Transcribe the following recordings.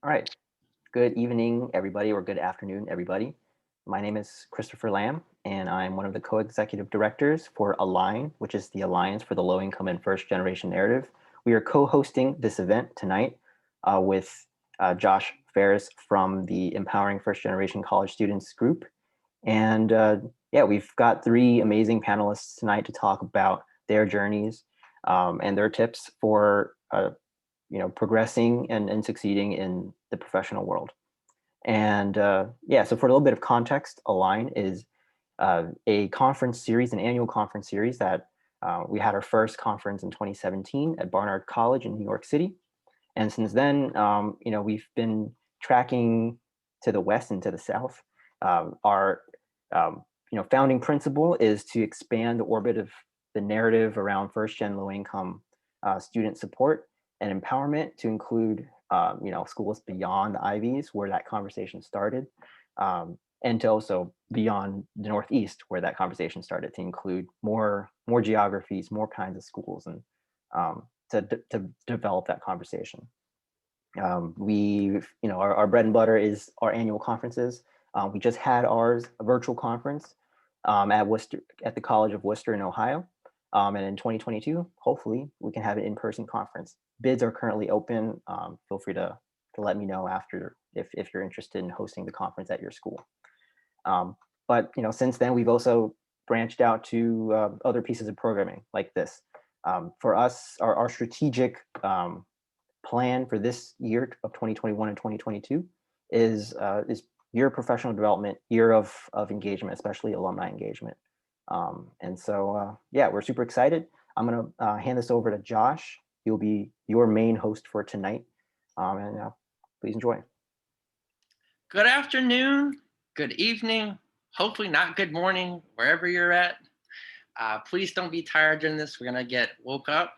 All right. Good evening, everybody, or good afternoon, everybody. My name is Christopher Lamb, and I'm one of the co-executive directors for Align, which is the Alliance for the Low Income and First Generation Narrative. We are co-hosting this event tonight with Josh Ferris from the Empowering First Generation College Students group. And yeah, we've got three amazing panelists tonight to talk about their journeys and their tips for progressing and succeeding in the professional world. And yeah, so for a little bit of context, Align is a conference series, an annual conference series that we had our first conference in 2017 at Barnard College in New York City. And since then, we've been tracking to the west and to the south. Our founding principle is to expand the orbit of the narrative around first gen low income student support and empowerment to include schools beyond the Ivies where that conversation started, and to also beyond the Northeast where that conversation started, to include more geographies, more kinds of schools, and to develop that conversation. Our bread and butter is our annual conferences. We just had ours, a virtual conference at the College of Worcester in Ohio. And in 2022, hopefully we can have an in-person conference. Bids are currently open. Feel free to let me know after if you're interested in hosting the conference at your school. But since then, we've also branched out to other pieces of programming like this. For us, our strategic plan for this year of 2021 and 2022 is year of professional development, year of engagement, especially alumni engagement. And so, yeah, we're super excited. I'm going to hand this over to Josh. He'll be your main host for tonight. And please enjoy. Good afternoon, good evening, hopefully not good morning, wherever you're at. Please don't be tired during this. We're going to get woke up.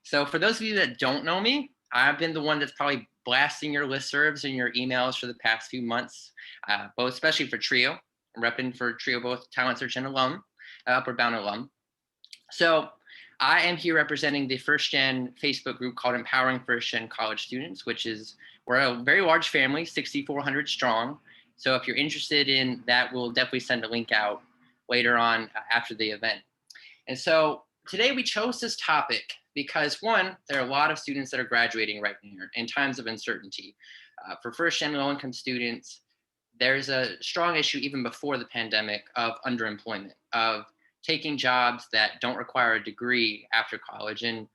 So for those of you that don't know me, I've been the one that's probably blasting your listservs and your emails for the past few months, both especially for TRIO. I'm repping for TRIO, both Talent Search and alum, Upward Bound alum. So I am here representing the first gen Facebook group called Empowering First Gen College Students, which is, we're a very large family, 6,400 strong. So if you're interested in that, we'll definitely send a link out later on after the event. And so today we chose this topic because one, there are a lot of students that are graduating right now in times of uncertainty. For first gen low income students, there's a strong issue even before the pandemic of underemployment, of taking jobs that don't require a degree after college. And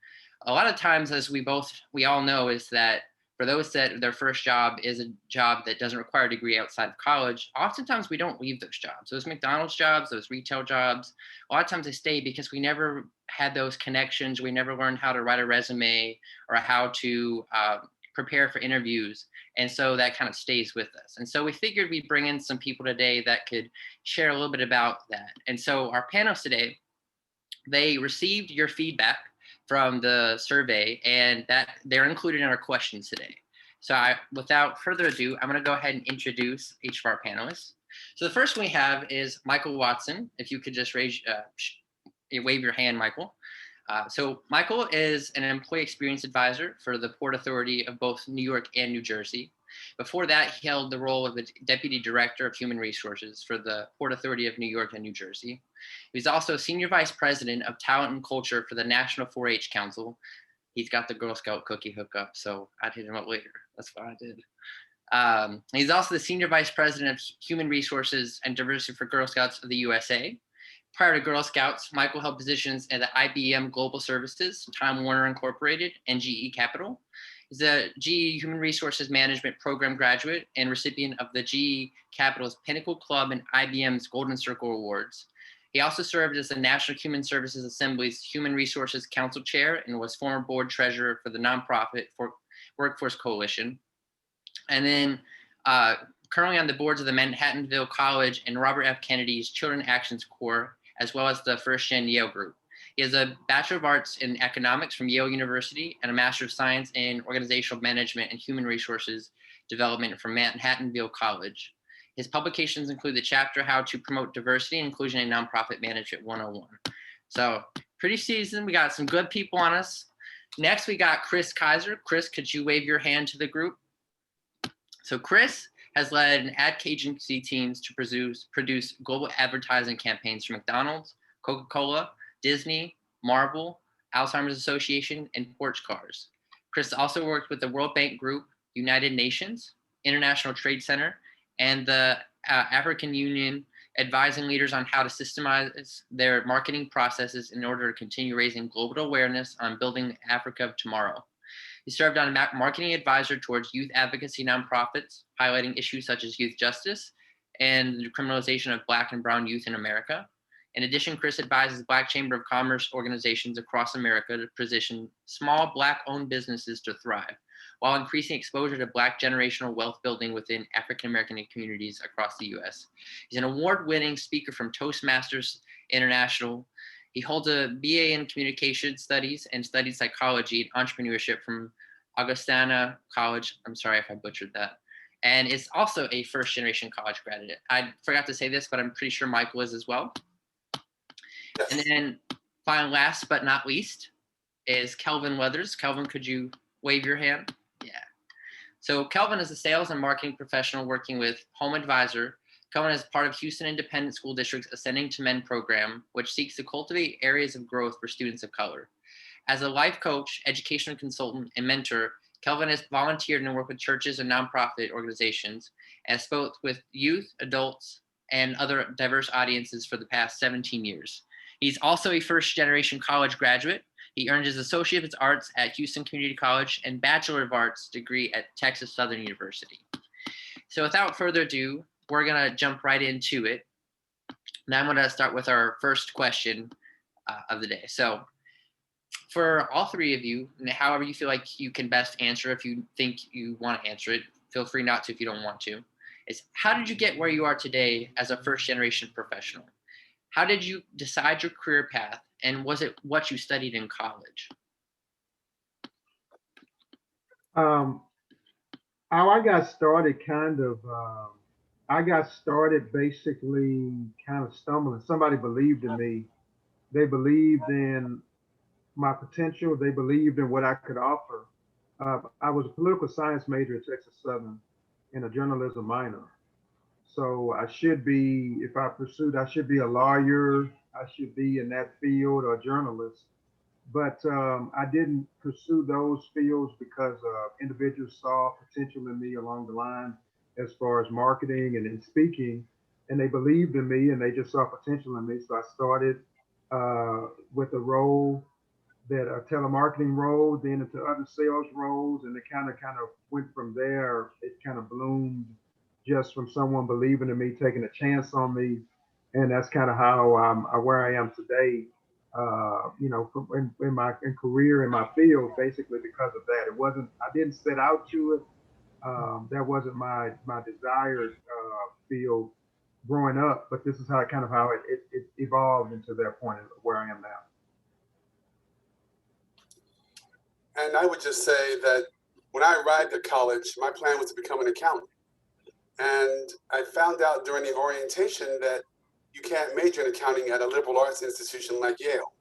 a lot of times, as we all know, is that for those that their first job is a job that doesn't require a degree outside of college, oftentimes we don't leave those jobs. Those McDonald's jobs, those retail jobs, a lot of times they stay because we never had those connections. We never learned how to write a resume or how to prepare for interviews. And so that kind of stays with us. And so we figured we'd bring in some people today that could share a little bit about that. And so our panelists today, they received your feedback from the survey, and that they're included in our questions today. So without further ado, I'm going to go ahead and introduce each of our panelists. So the first one we have is Michael Watson. If you could just wave your hand, Michael. So Michael is an employee experience advisor for the Port Authority of both New York and New Jersey. Before that, he held the role of the Deputy Director of Human Resources for the Port Authority of New York and New Jersey. He was also Senior Vice President of Talent and Culture for the National 4-H Council. He's got the Girl Scout cookie hookup, so I'd hit him up later. That's what I did. He's also the Senior Vice President of Human Resources and Diversity for Girl Scouts of the USA. Prior to Girl Scouts, Michael held positions at the IBM Global Services, Time Warner Incorporated, and GE Capital. He's a GE Human Resources Management Program graduate and recipient of the GE Capital's Pinnacle Club and IBM's Golden Circle Awards. He also served as the National Human Services Assembly's Human Resources Council Chair and was former board treasurer for the nonprofit Workforce Coalition. And then currently on the boards of the Manhattanville College and Robert F. Kennedy's Children Actions Corps, as well as the First Gen Yale Group. He has a Bachelor of Arts in Economics from Yale University and a Master of Science in Organizational Management and Human Resources Development from Manhattanville College. His publications include the chapter How to Promote Diversity and Inclusion in Nonprofit Management 101. So pretty seasoned. We got some good people on us. Next, we got Kris Kizer. Kris, could you wave your hand to the group? So Kris has led an ad agency teams to produce global advertising campaigns for McDonald's, Coca-Cola, Disney, Marvel, Alzheimer's Association, and Porsche cars. Kris also worked with the World Bank Group, United Nations, International Trade Center, and the African Union, advising leaders on how to systemize their marketing processes in order to continue raising global awareness on building Africa of tomorrow. He served on a marketing advisor towards youth advocacy nonprofits, highlighting issues such as youth justice and the criminalization of Black and Brown youth in America. In addition, Kris advises Black Chamber of Commerce organizations across America to position small Black-owned businesses to thrive, while increasing exposure to Black generational wealth building within African American communities across the U.S. He's an award-winning speaker from Toastmasters International. He holds a BA in Communication Studies and studied psychology and entrepreneurship from Augustana College. I'm sorry if I butchered that. And is also a first-generation college graduate. I forgot to say this, but I'm pretty sure Michael is as well. And then finally, last but not least, is Kelvin Weathers. Kelvin, could you wave your hand? Yeah. So Kelvin is a sales and marketing professional working with Home Advisor. Kelvin is part of Houston Independent School District's Ascending to Men program, which seeks to cultivate areas of growth for students of color. As a life coach, educational consultant, and mentor, Kelvin has volunteered and worked with churches and nonprofit organizations, and has spoke with youth, adults, and other diverse audiences for the past 17 years. He's also a first-generation college graduate. He earned his Associate of Arts at Houston Community College and Bachelor of Arts degree at Texas Southern University. So without further ado, we're going to jump right into it. Now I'm going to start with our first question of the day. So for all three of you, however you feel like you can best answer, if you think you want to answer it, feel free not to if you don't want to, is how did you get where you are today as a first-generation professional? How did you decide your career path, and was it what you studied in college? How I got started I got started basically kind of stumbling. Somebody believed in me. They believed in my potential. They believed in what I could offer. I was a political science major at Texas Southern and a journalism minor. So I should be, if I pursued, I should be a lawyer. I should be in that field or a journalist. But I didn't pursue those fields because individuals saw potential in me along the line as far as marketing and in speaking, and they believed in me and they just saw potential in me. So I started with a role that a telemarketing role, then into other sales roles, and it kind of went from there. It kind of bloomed just from someone believing in me, taking a chance on me, and that's kind of how I'm where I am today. In my career in my field, basically because of that. It wasn't. I didn't set out to it. That wasn't my desired field growing up. But this is how it evolved into that point where I am now. And I would just say that when I arrived at college, my plan was to become an accountant. And I found out during the orientation that you can't major in accounting at a liberal arts institution like Yale.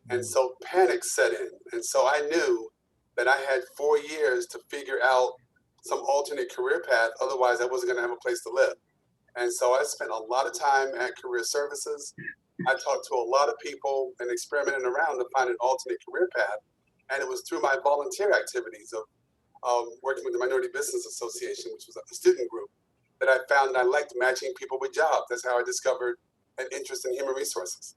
And so panic set in. And so I knew that I had 4 years to figure out some alternate career path. Otherwise, I wasn't going to have a place to live. And so I spent a lot of time at career services. I talked to a lot of people and experimented around to find an alternate career path. And it was through my volunteer activities of working with the Minority Business Association, which was a student group, that I found I liked matching people with jobs. That's how I discovered an interest in human resources.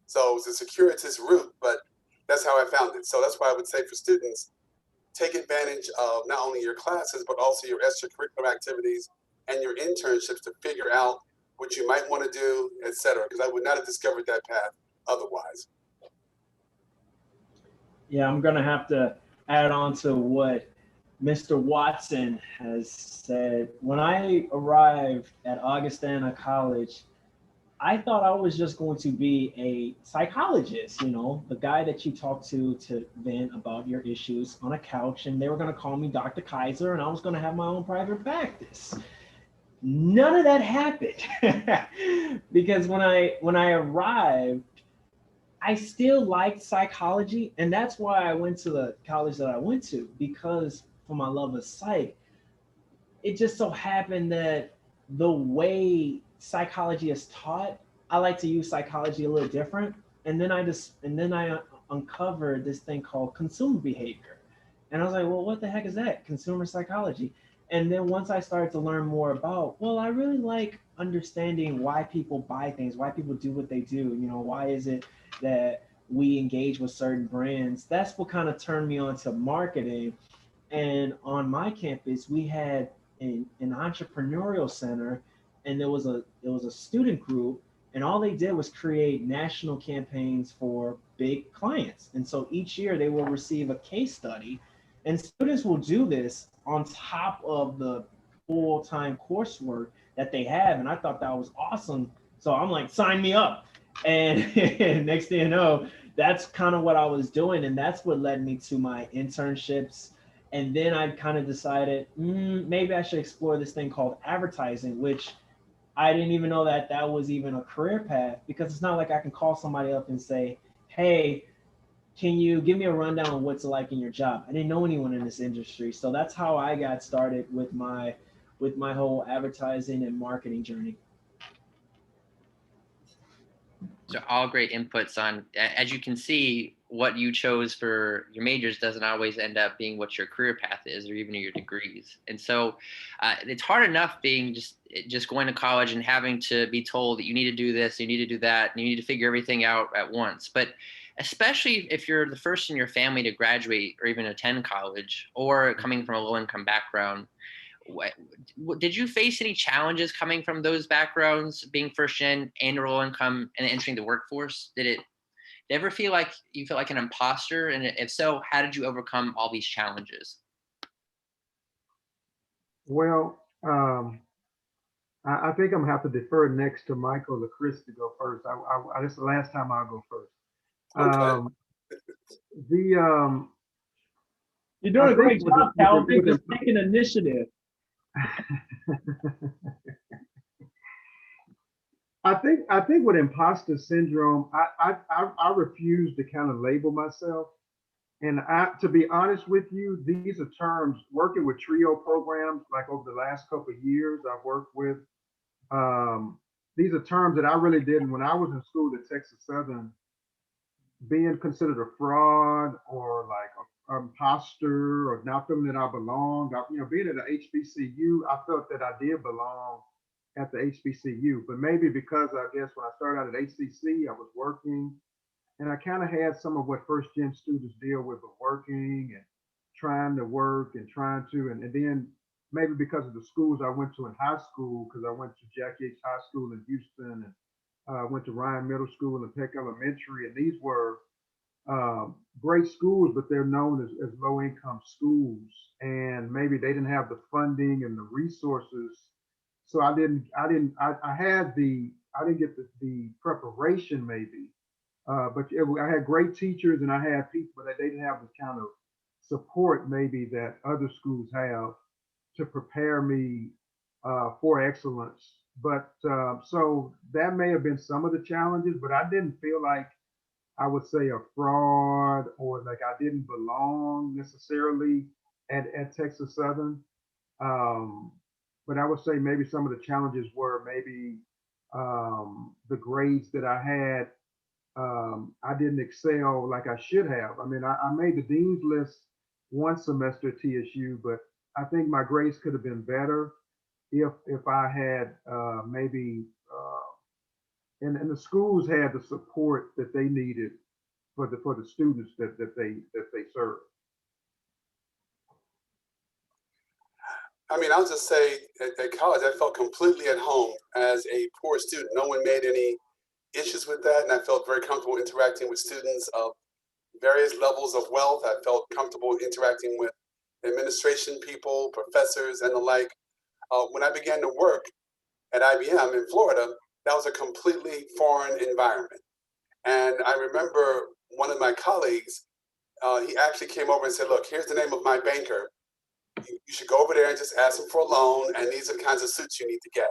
So it was a circuitous route, but that's how I found it. So that's why I would say for students, take advantage of not only your classes, but also your extracurricular activities and your internships to figure out what you might want to do, et cetera, because I would not have discovered that path otherwise. Yeah, I'm going to have to add on to what Mr. Watson has said. When I arrived at Augustana College, I thought I was just going to be a psychologist, the guy that you talk to vent about your issues on a couch, and they were going to call me Dr. Kizer, and I was going to have my own private practice. None of that happened because when I arrived, I still liked psychology, and that's why I went to the college that I went to, because for my love of psych. it just so happened that the way psychology is taught, I like to use psychology a little different. And then I uncovered this thing called consumer behavior. And I was like, well, what the heck is that? Consumer psychology. And then once I started to learn more about, well, I really like understanding why people buy things, why people do what they do. You know, why is it that we engage with certain brands? That's what kind of turned me on to marketing. And on my campus, we had an entrepreneurial center, and there was a student group, and all they did was create national campaigns for big clients. And so each year they will receive a case study, and students will do this on top of the full-time coursework that they have. And I thought that was awesome. So I'm like, sign me up. And next thing you know, that's kind of what I was doing. And that's what led me to my internships. And then I kind of decided maybe I should explore this thing called advertising, which I didn't even know that that was even a career path, because it's not like I can call somebody up and say, hey, can you give me a rundown on what's like in your job? I didn't know anyone in this industry. So that's how I got started with my whole advertising and marketing journey. So all great inputs on, as you can see, what you chose for your majors doesn't always end up being what your career path is, or even your degrees. And so it's hard enough being just going to college and having to be told that you need to do this, you need to do that, and you need to figure everything out at once. But especially if you're the first in your family to graduate or even attend college, or coming from a low-income background, did you face any challenges coming from those backgrounds, being first gen and low income and entering the workforce? Did it ever feel like you felt like an imposter? And if so, how did you overcome all these challenges? Well, I think I'm gonna have to defer next to Michael or Kris to go first. This is the last time I'll go first. Okay. The You're doing I a think great job, Calvin. Just taking initiative. I think with imposter syndrome, I refuse to kind of label myself. And to be honest with you, these are terms working with trio programs. Like over the last couple of years, I've worked with. These are terms that I really didn't when I was in school at Texas Southern. Being considered a fraud or like an imposter or not feeling that I belonged. Being at an HBCU, I felt that I did belong at the HBCU. But maybe because I guess when I started out at HCC, I was working, and I kind of had some of what first gen students deal with working and trying to work and and then maybe because of the schools I went to in high school, because I went to Jackie H High School in Houston, and went to Ryan Middle School and Peck Elementary, and these were great schools, but they're known as low income schools, and maybe they didn't have the funding and the resources. So I didn't get the preparation maybe, but I had great teachers and I had people that they didn't have the kind of support maybe that other schools have to prepare me for excellence. But so that may have been some of the challenges, but I didn't feel like I would say a fraud or like I didn't belong necessarily at Texas Southern. But I would say maybe some of the challenges were maybe the grades that I had. I didn't excel like I should have. I mean, I made the dean's list one semester at TSU, but I think my grades could have been better if I had maybe and the schools had the support that they needed for the students that they serve. I mean, I'll just say at college, I felt completely at home as a poor student. No one made any issues with that, and I felt very comfortable interacting with students of various levels of wealth. I felt comfortable interacting with administration people, professors, and the like. When I began to work at IBM in Florida, that was a completely foreign environment. And I remember one of my colleagues, he actually came over and said, look, here's the name of my banker. You should go over there and just ask him for a loan, and these are the kinds of suits you need to get.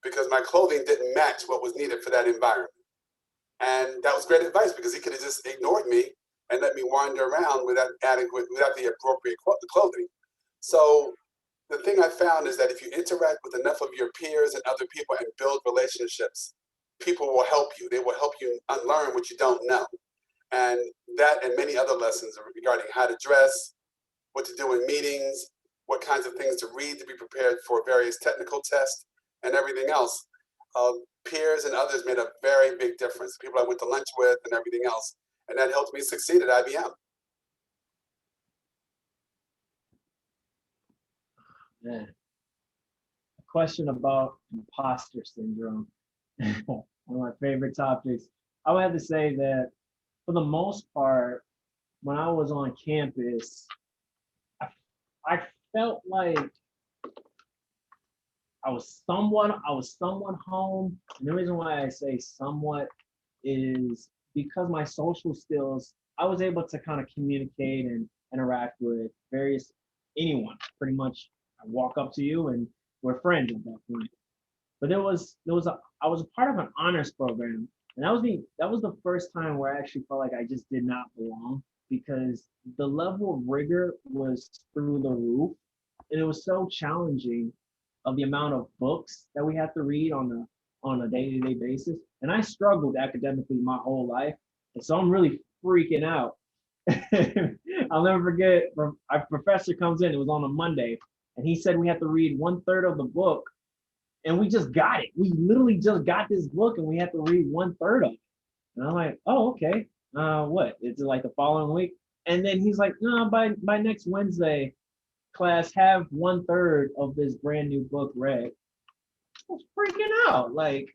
Because my clothing didn't match what was needed for that environment. And that was great advice, because he could have just ignored me and let me wander around without the appropriate clothing. So the thing I found is that if you interact with enough of your peers and other people and build relationships, people will help you. They will help you unlearn what you don't know. And that and many other lessons regarding how to dress, what to do in meetings, what kinds of things to read to be prepared for various technical tests, and everything else. Peers and others made a very big difference. People I went to lunch with and everything else. And that helped me succeed at IBM. Man, a question about imposter syndrome. One of my favorite topics. I would have to say that for the most part, when I was on campus, I felt like I was somewhat home. And the reason why I say somewhat is because my social skills, I was able to kind of communicate and interact with anyone. Pretty much, I walk up to you and we're friends at that point. But I was a part of an honors program, and that was the first time where I actually felt like I just did not belong, because the level of rigor was through the roof, and it was so challenging of the amount of books that we had to read on a day-to-day basis. And I struggled academically my whole life, and so I'm really freaking out. I'll never forget, our professor comes in, it was on a Monday, and he said we had to read 1/3 of the book, and we just got it. We literally just got this book and we had to read 1/3 of it. And I'm like, oh, okay. What? It's like the following week. And then he's like, no, by next Wednesday, class, have 1/3 of this brand new book read. I was freaking out. Like,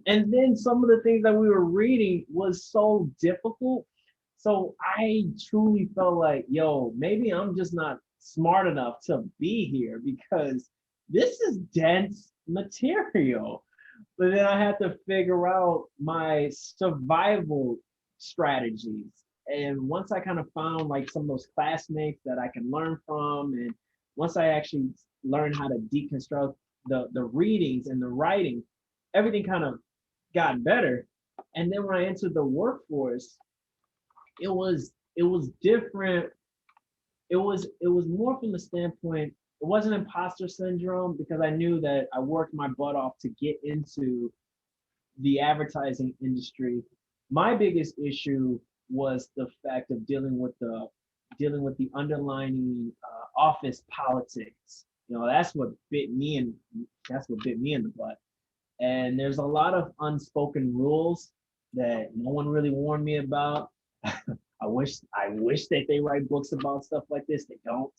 and then some of the things that we were reading was so difficult. So I truly felt like, yo, maybe I'm just not smart enough to be here, because this is dense material. But then I had to figure out my survival strategies. And once I kind of found like some of those classmates that I can learn from, and once I actually learned how to deconstruct the readings and the writing, everything kind of got better. And then when I entered the workforce, it was different. It was more from the standpoint, it wasn't imposter syndrome, because I knew that I worked my butt off to get into the advertising industry. My biggest issue was the fact of dealing with the underlying office politics. You know, that's what bit me in the butt. And there's a lot of unspoken rules that no one really warned me about. I wish that they write books about stuff like this. They don't.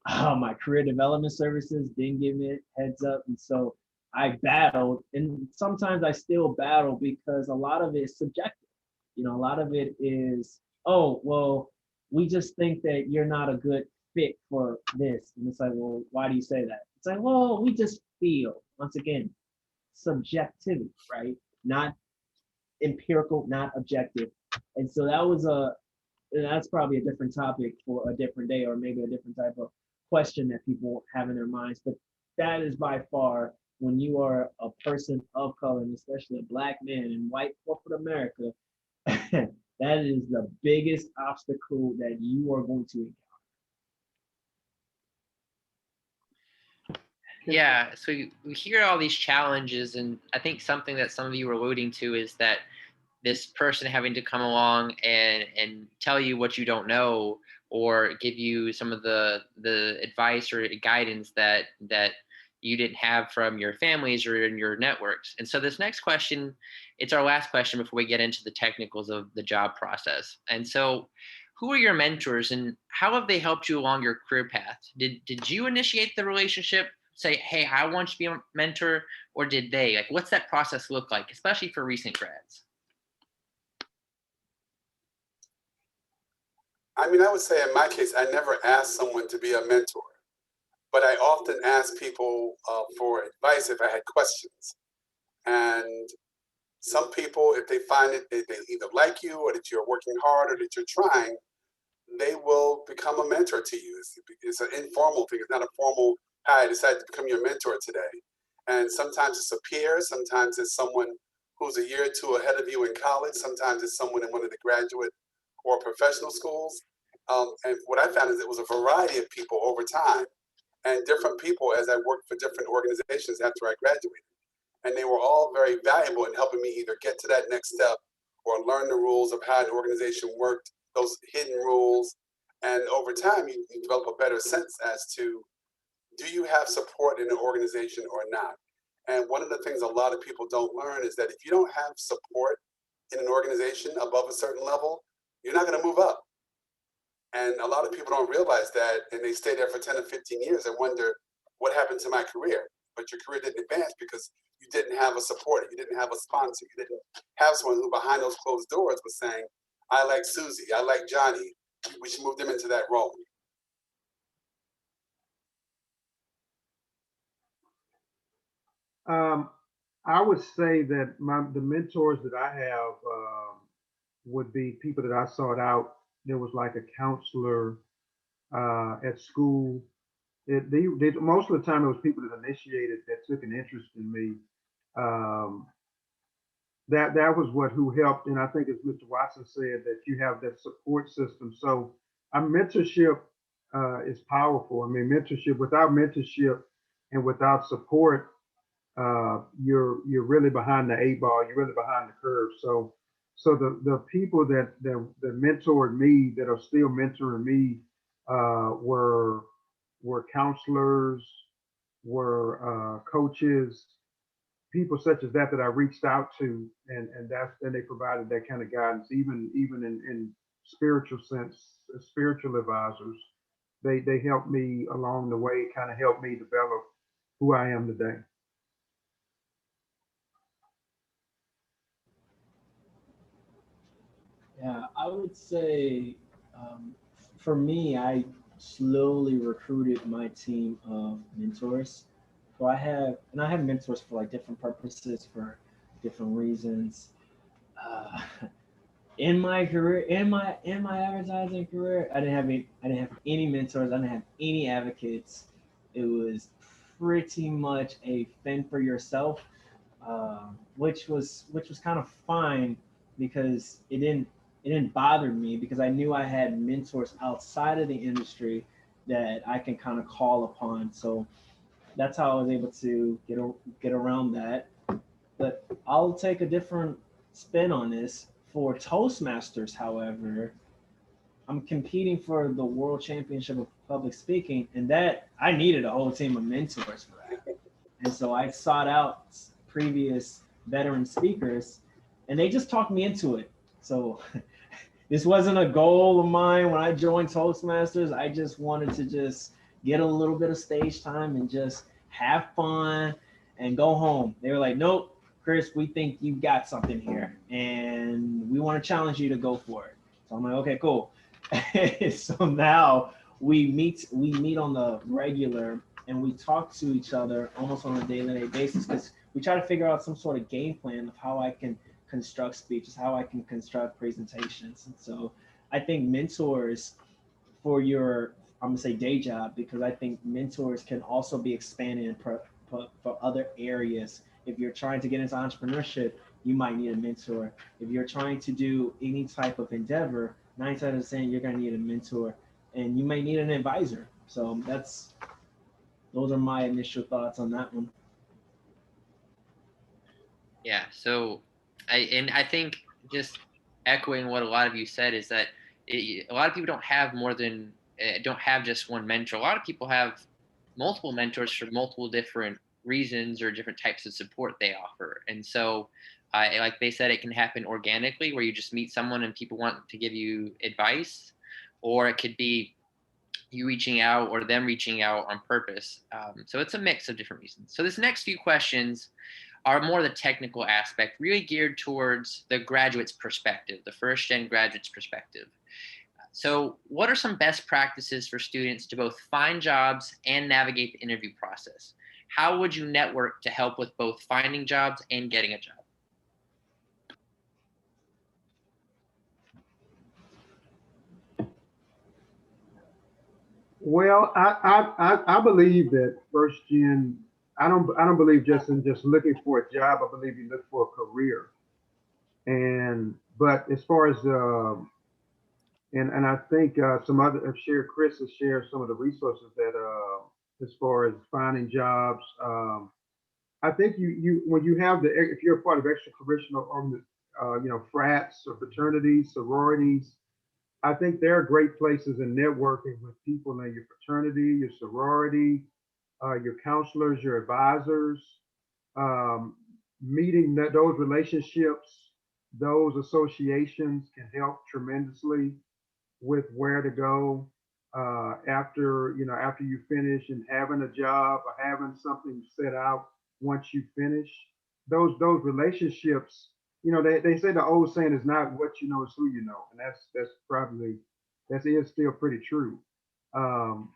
My career development services didn't give me a heads up. And so I battled, and sometimes I still battle, because a lot of it is subjective. You know, a lot of it is, oh, well, we just think that you're not a good fit for this. And it's like, well, why do you say that? It's like, well, we just feel, once again, subjectivity, right? Not empirical, not objective. And so that's probably a different topic for a different day, or maybe a different type of question that people have in their minds. But that is by far, when you are a person of color, and especially a Black man in white corporate America, that is the biggest obstacle that you are going to encounter. Yeah, so we hear all these challenges, and I think something that some of you were alluding to is that this person having to come along and tell you what you don't know, or give you some of the advice or guidance that you didn't have from your families or in your networks. And so this next question, it's our last question before we get into the technicals of the job process. And so, who are your mentors, and how have they helped you along your career path? Did you initiate the relationship, say, hey, I want you to be a mentor, or did they? Like, what's that process look like, especially for recent grads? I mean, I would say in my case, I never asked someone to be a mentor, but I often ask people for advice if I had questions. And some people, if they find it, they either like you, or that you're working hard, or that you're trying, they will become a mentor to you. It's an informal thing. It's not a formal, hi, I decided to become your mentor today. And sometimes it's a peer, sometimes it's someone who's a year or two ahead of you in college, sometimes it's someone in one of the graduate or professional schools. And what I found is it was a variety of people over time. and different people as I worked for different organizations after I graduated. And they were all very valuable in helping me either get to that next step or learn the rules of how an organization worked, those hidden rules. And over time, you develop a better sense as to, do you have support in an organization or not? And one of the things a lot of people don't learn is that if you don't have support in an organization above a certain level, you're not going to move up. And a lot of people don't realize that, and they stay there for 10 or 15 years and wonder, what happened to my career? But your career didn't advance because you didn't have a supporter, you didn't have a sponsor, you didn't have someone who behind those closed doors was saying, I like Susie, I like Johnny, we should move them into that role. I would say that the mentors that I have would be people that I sought out. There was like a counselor at school. Most of the time, it was people that initiated, that took an interest in me. Um, that was who helped, and I think as Mr. Watson said, that you have that support system. So, mentorship is powerful. I mean, without mentorship and without support, you're really behind the eight ball. You're really behind the curve. So the people that mentored me, that are still mentoring me, were counselors, were coaches, people such as that I reached out to, and they provided that kind of guidance, even in spiritual sense, spiritual advisors. They helped me along the way, kind of helped me develop who I am today. Yeah, I would say for me, I slowly recruited my team of mentors. So I have mentors for like different purposes, for different reasons. Uh, in my career, in my advertising career, I didn't have any mentors. I didn't have any advocates. It was pretty much a fend for yourself, which was kind of fine because it didn't bother me because I knew I had mentors outside of the industry that I can kind of call upon. So that's how I was able to get around that. But I'll take a different spin on this. For Toastmasters, however, I'm competing for the World Championship of Public Speaking, and that I needed a whole team of mentors for that. And so I sought out previous veteran speakers, and they just talked me into it. So this wasn't a goal of mine when I joined Toastmasters. I just wanted to just get a little bit of stage time and just have fun and go home. They were like, nope, Kris, we think you've got something here and we want to challenge you to go for it. So I'm like, okay, cool. So now we meet on the regular and we talk to each other almost on a day-to-day basis because we try to figure out some sort of game plan of how I can construct speeches, how I can construct presentations. And so I think mentors for your, I'm gonna say day job, because I think mentors can also be expanded for other areas. If you're trying to get into entrepreneurship, you might need a mentor. If you're trying to do any type of endeavor, 9 times out of 10, you're gonna need a mentor and you may need an advisor. So those are my initial thoughts on that one. Yeah. So I think just echoing what a lot of you said is that a lot of people don't have just one mentor. A lot of people have multiple mentors for multiple different reasons or different types of support they offer. And so, like they said, it can happen organically where you just meet someone and people want to give you advice, or it could be you reaching out or them reaching out on purpose. So it's a mix of different reasons. So this next few questions are more the technical aspect, really geared towards the graduate's perspective, the first gen graduate's perspective. So what are some best practices for students to both find jobs and navigate the interview process? How would you network to help with both finding jobs and getting a job? Well, I believe that first gen. I don't believe just in just looking for a job. I believe you look for a career. But as far as and I think some other have shared, Kris has shared some of the resources that as far as finding jobs. I think you when you have if you're a part of extracurricular frats or fraternities, sororities, I think there are great places in networking with people in your fraternity, your sorority, your counselors, your advisors, um, meeting those relationships, those associations can help tremendously with where to go after you finish and having a job or having something set out once you finish. Those relationships, they say the old saying is not what you know, it's who you know, and that is still pretty true. Um,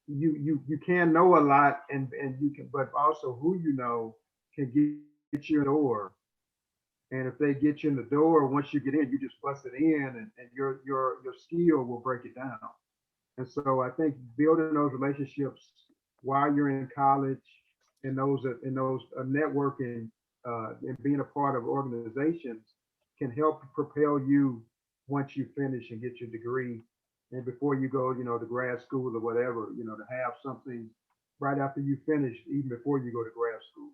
you can know a lot and you can, but also who you know can get you in the door. And if they get you in the door, once you get in, you just bust it in, and your skill will break it down. And so I think building those relationships while you're in college, and those networking and being a part of organizations can help propel you once you finish and get your degree, and before you go, to grad school or whatever, to have something right after you finish, even before you go to grad school.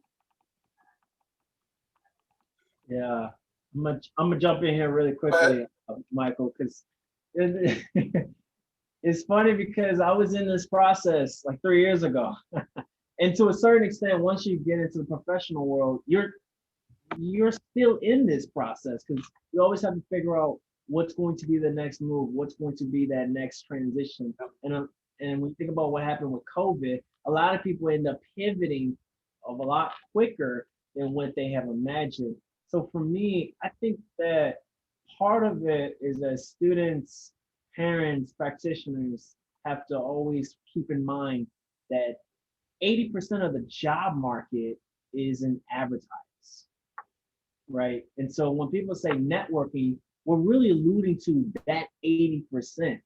Yeah, I'm gonna jump in here really quickly, Michael, because it, it's funny because I was in this process like 3 years ago, and to a certain extent, once you get into the professional world, you're still in this process because you always have to figure out what's going to be the next move, what's going to be that next transition. And when you think about what happened with COVID, a lot of people end up pivoting of a lot quicker than what they have imagined. So for me, I think that part of it is that students, parents, practitioners have to always keep in mind that 80% of the job market is in advertise, right? And so when people say networking, we're really alluding to that 80%.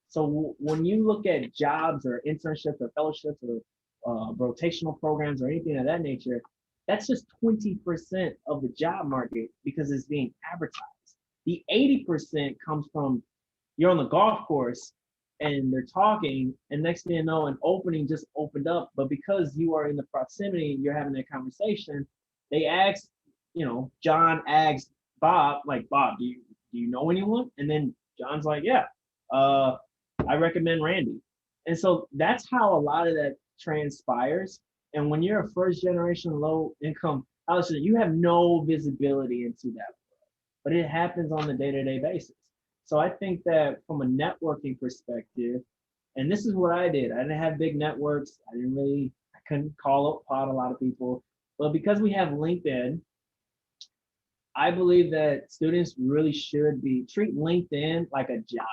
So when you look at jobs or internships or fellowships or rotational programs or anything of that nature, that's just 20% of the job market because it's being advertised. The 80% comes from you're on the golf course and they're talking, and next thing you know, an opening just opened up. But because you are in the proximity, you're having that conversation. They ask, John asks Bob, like, Bob, do you know anyone? And then John's like, yeah, I recommend Randy. And so that's how a lot of that transpires. And when you're a first generation low income college student, you have no visibility into that, but it happens on a day-to-day basis. So I think that from a networking perspective, and this is what I did. I didn't have big networks. I couldn't call up pot a lot of people, but because we have LinkedIn, I believe that students really should treat LinkedIn like a job.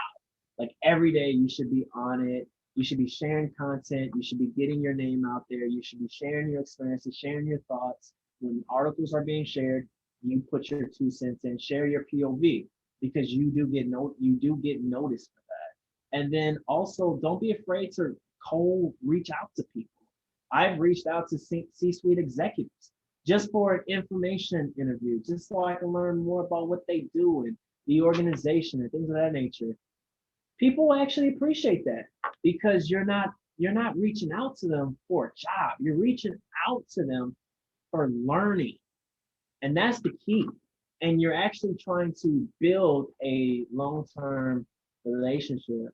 Like every day you should be on it. You should be sharing content. You should be getting your name out there. You should be sharing your experiences, sharing your thoughts. When articles are being shared, you put your 2 cents in, share your POV, because you do get noticed for that. And then also don't be afraid to cold reach out to people. I've reached out to C-suite executives just for an information interview, just so I can learn more about what they do and the organization and things of that nature. People actually appreciate that because you're not reaching out to them for a job. You're reaching out to them for learning. And that's the key. And you're actually trying to build a long-term relationship.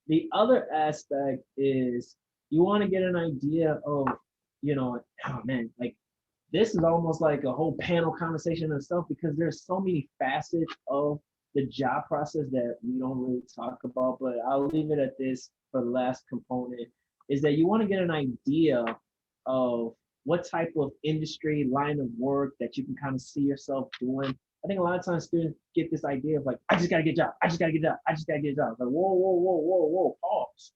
The other aspect is you want to get an idea of, oh man, like this is almost like a whole panel conversation in itself because there's so many facets of the job process that we don't really talk about, but I'll leave it at this for the last component, is that you want to get an idea of what type of industry, line of work that you can kind of see yourself doing. I think a lot of times students get this idea of like, I just got to get a job. I just got to get a job. I just got to get a job. Like, whoa, pause.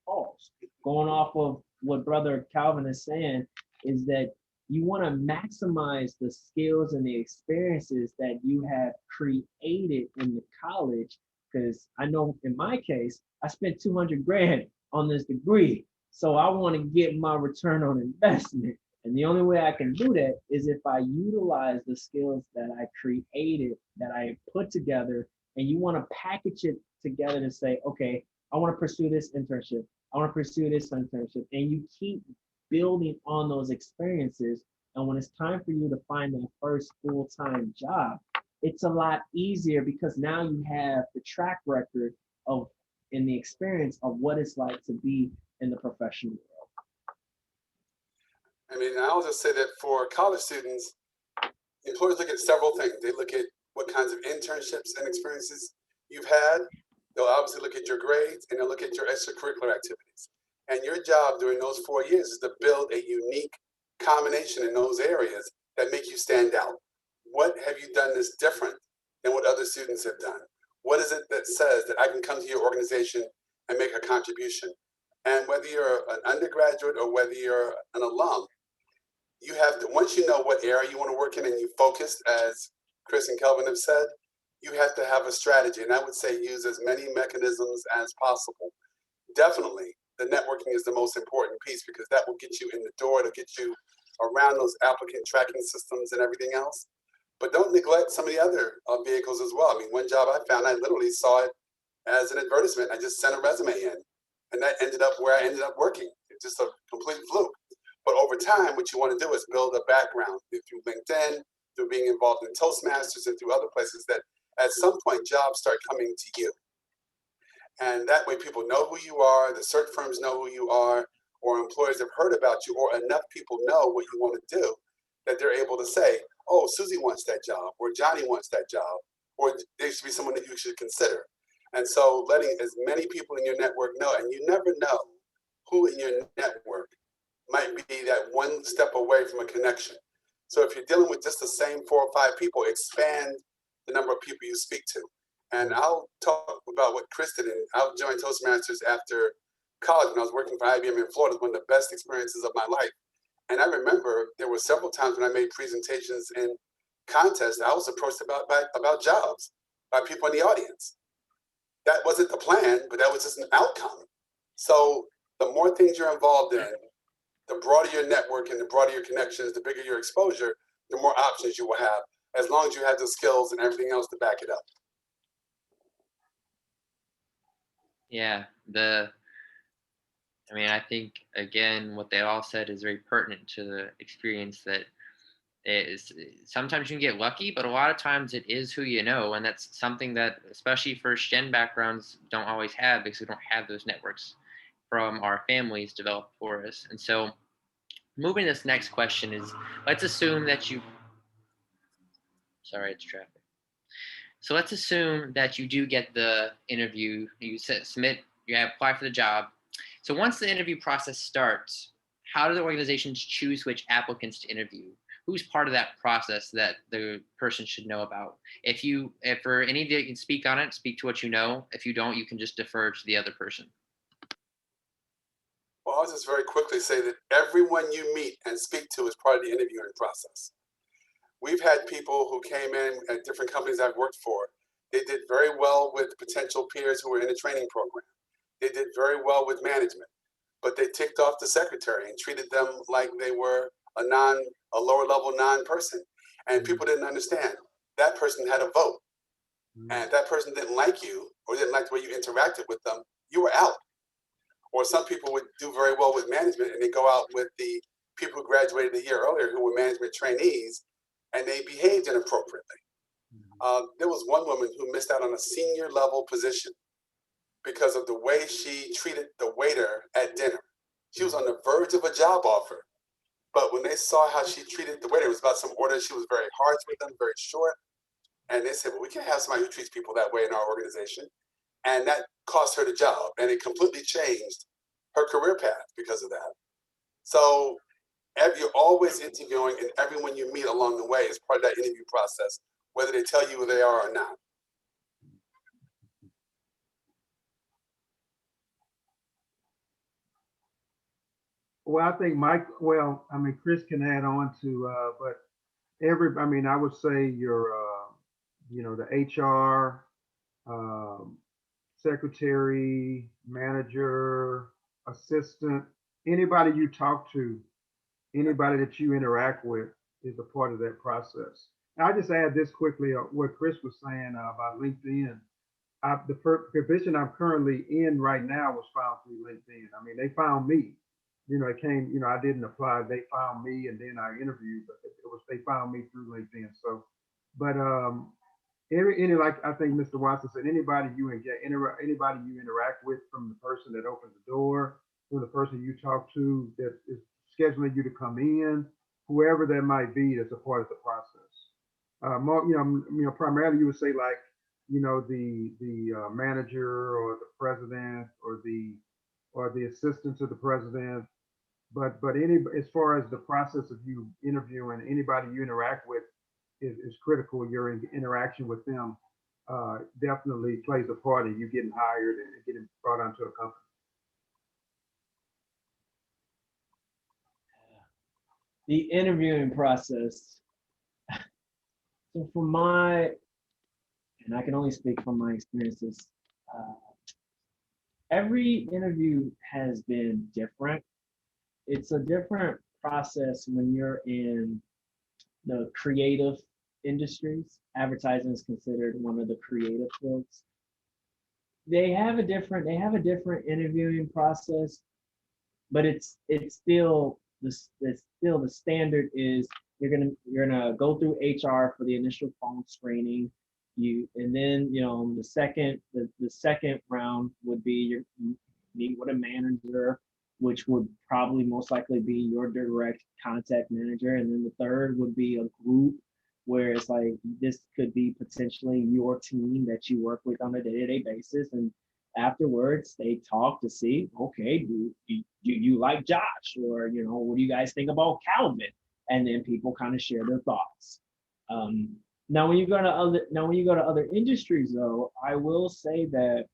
Going off of what brother Kelvin is saying is that you want to maximize the skills and the experiences that you have created in the college. Because I know in my case, I spent 200 grand on this degree. So I want to get my return on investment. And the only way I can do that is if I utilize the skills that I created, that I put together, and you want to package it together to say, okay, I want to pursue this internship. I want to pursue this internship. And you keep building on those experiences. And when it's time for you to find that first full-time job, it's a lot easier because now you have the track record of and the experience of what it's like to be in the professional world. I mean, I'll just say that for college students, employers look at several things. They look at what kinds of internships and experiences you've had. They'll obviously look at your grades, and they'll look at your extracurricular activities. And your job during those 4 years is to build a unique combination in those areas that make you stand out. What have you done that's different than what other students have done? What is it that says that I can come to your organization and make a contribution? And whether you're an undergraduate or whether you're an alum, you have to, once you know what area you want to work in and you focus, as Kris and Kelvin have said, you have to have a strategy. And I would say use as many mechanisms as possible. Definitely, the networking is the most important piece because that will get you in the door, to get you around those applicant tracking systems and everything else. But don't neglect some of the other vehicles as well. I mean, one job I found, I literally saw it as an advertisement. I just sent a resume in, and that ended up where I ended up working. It's just a complete fluke. But over time, what you want to do is build a background through LinkedIn, through being involved in Toastmasters, and through other places that at some point jobs start coming to you. And that way people know who you are, the search firms know who you are, or employers have heard about you, or enough people know what you want to do that they're able to say, oh, Susie wants that job, or Johnny wants that job, or there should be someone that you should consider. And so letting as many people in your network know, and you never know who in your network might be that one step away from a connection. So if you're dealing with just the same 4 or 5 people, expand the number of people you speak to. And I'll talk about what Kris did. And I joined Toastmasters after college when I was working for IBM in Florida. It was one of the best experiences of my life. And I remember there were several times when I made presentations in contests, I was approached about jobs by people in the audience. That wasn't the plan, but that was just an outcome. So the more things you're involved in, the broader your network and the broader your connections, the bigger your exposure, the more options you will have, as long as you have the skills and everything else to back it up. Yeah, I think, again, what they all said is very pertinent to the experience that is sometimes you can get lucky, but a lot of times it is who you know. And that's something that, especially first gen backgrounds, don't always have because we don't have those networks from our families developed for us. And so moving to this next question is, let's assume that you, sorry, it's traffic. So let's assume that you do get the interview, you submit, you apply for the job. So once the interview process starts, how do the organizations choose which applicants to interview? Who's part of that process that the person should know about? If for any of you can speak on it, speak to what you know. If you don't, you can just defer to the other person. Well, I'll just very quickly say that everyone you meet and speak to is part of the interviewing process. We've had people who came in at different companies I've worked for. They did very well with potential peers who were in a training program. They did very well with management, but they ticked off the secretary and treated them like they were a lower level non-person. And people didn't understand. That person had a vote. And if that person didn't like you or didn't like the way you interacted with them, you were out. Or some people would do very well with management and they go out with the people who graduated a year earlier who were management trainees, and they behaved inappropriately. There was one woman who missed out on a senior level position because of the way she treated the waiter at dinner. She was on the verge of a job offer, but when they saw how she treated the waiter, it was about some orders, she was very harsh with them, very short, and they said, well, we can't have somebody who treats people that way in our organization. And that cost her the job, and it completely changed her career path because of that. So you're always interviewing, and everyone you meet along the way is part of that interview process, whether they tell you who they are or not. Well, I think Kris can add on to, but I would say your, the HR, secretary, manager, assistant, anybody you talk to, anybody that you interact with is a part of that process. I'll just add this quickly, what Kris was saying about LinkedIn. The position I'm currently in right now was found through LinkedIn. I mean, they found me. it came, I didn't apply. They found me and then I interviewed, but they found me through LinkedIn. So, but like I think Mr. Watson said, anybody anybody you interact with, from the person that opens the door, from the person you talk to that is scheduling you to come in, whoever that might be, that's a part of the process. Primarily you would say like, the manager or the president or the assistant to the president. But as far as the process of you interviewing, anybody you interact with is critical. Your interaction with them definitely plays a part in you getting hired and getting brought onto a company. The interviewing process. So and I can only speak from my experiences, every interview has been different. It's a different process when you're in the creative industries. Advertising is considered one of the creative fields. They have a different interviewing process, but it's still the standard is you're gonna go through HR for the initial phone screening. And then the second round would be you meet with a manager, which would probably most likely be your direct contact manager. And then the third would be a group where it's like this could be potentially your team that you work with on a day-to-day basis. And afterwards they talk to see, okay, do you like Josh, or what do you guys think about Kelvin? And then people kind of share their thoughts. Now when you go to other industries though, I will say that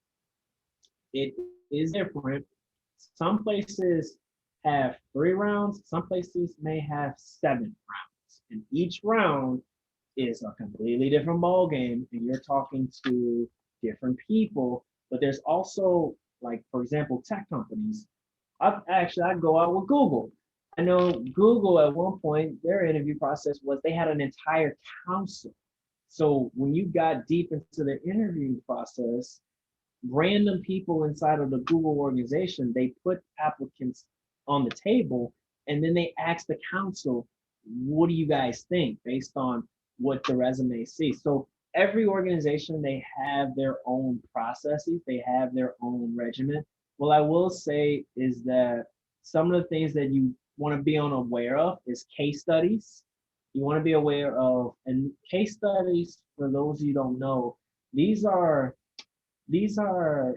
it is different. Some places have 3 rounds, some places may have 7 rounds, and each round is a completely different ball game, and you're talking to different people. But there's also, like, for example, tech companies. I'd go out with Google. I know Google at one point, their interview process was they had an entire council. So when you got deep into the interview process, random people inside of the Google organization, they put applicants on the table, and then they asked the council, what do you guys think based on what the resume sees? So every organization, they have their own processes, they have their own regimen. What I will say is that some of the things that you want to be aware of is case studies. You want to be aware of, and case studies, for those you don't know, these are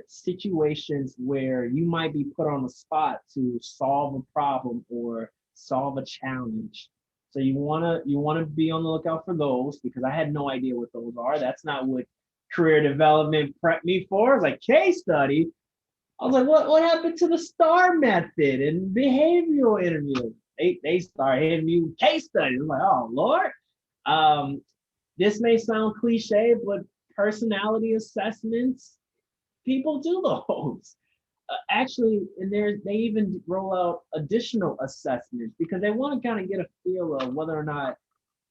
situations where you might be put on the spot to solve a problem or solve a challenge. So you wanna be on the lookout for those, because I had no idea what those are. That's not what career development prepped me for. It's like case study. I was like, what happened to the STAR method and behavioral interview? They started hitting me with case studies. I'm like, oh Lord. This may sound cliche, but personality assessments, people do those. Actually, and they even roll out additional assessments because they want to kind of get a feel of whether or not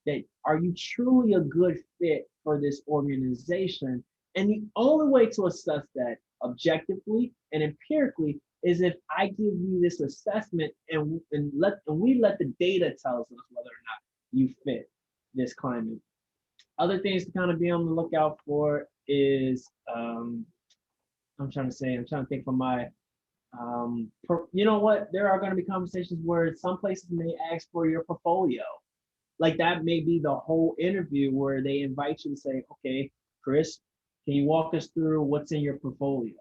that are you truly a good fit for this organization. And the only way to assess that objectively and empirically is if I give you this assessment and we let the data tell us whether or not you fit this climate. Other things to kind of be on the lookout for is I'm trying to think from my, there are going to be conversations where some places may ask for your portfolio. Like that may be the whole interview where they invite you to say, okay, Kris, can you walk us through what's in your portfolio?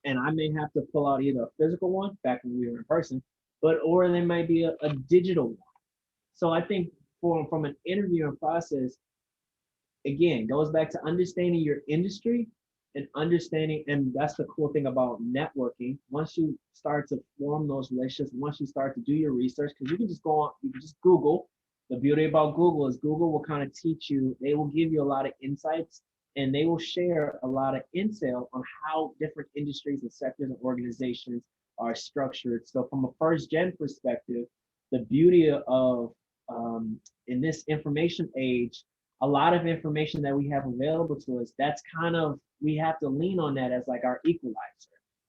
And I may have to pull out either a physical one back when we were in person, or there might be a digital one. So I think from an interviewing process, again, goes back to understanding your industry and understanding, and that's the cool thing about networking. Once you start to form those relationships, once you start to do your research, because you can just Google. The beauty about Google is Google will kind of teach you, they will give you a lot of insights, and they will share a lot of intel on how different industries and sectors and organizations are structured. So from a first gen perspective, the beauty of in this information age, a lot of information that we have available to us, that's kind of, we have to lean on that as like our equalizer.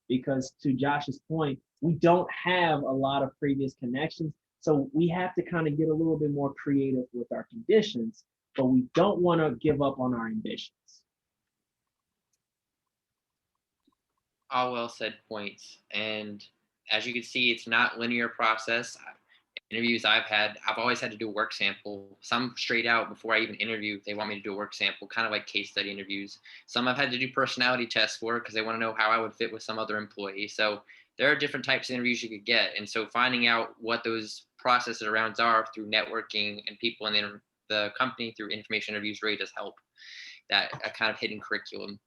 Because to Josh's point, we don't have a lot of previous connections. So we have to kind of get a little bit more creative with our conditions, but we don't want to give up on our ambitions. All well said points. And as you can see, it's not linear process. Interviews I've had, I've always had to do a work sample. Some straight out before I even interview, they want me to do a work sample, kind of like case study interviews. Some I've had to do personality tests for because they want to know how I would fit with some other employee. So there are different types of interviews you could get. And so finding out what those processes around are through networking and people in the company through information interviews really does help that kind of hidden curriculum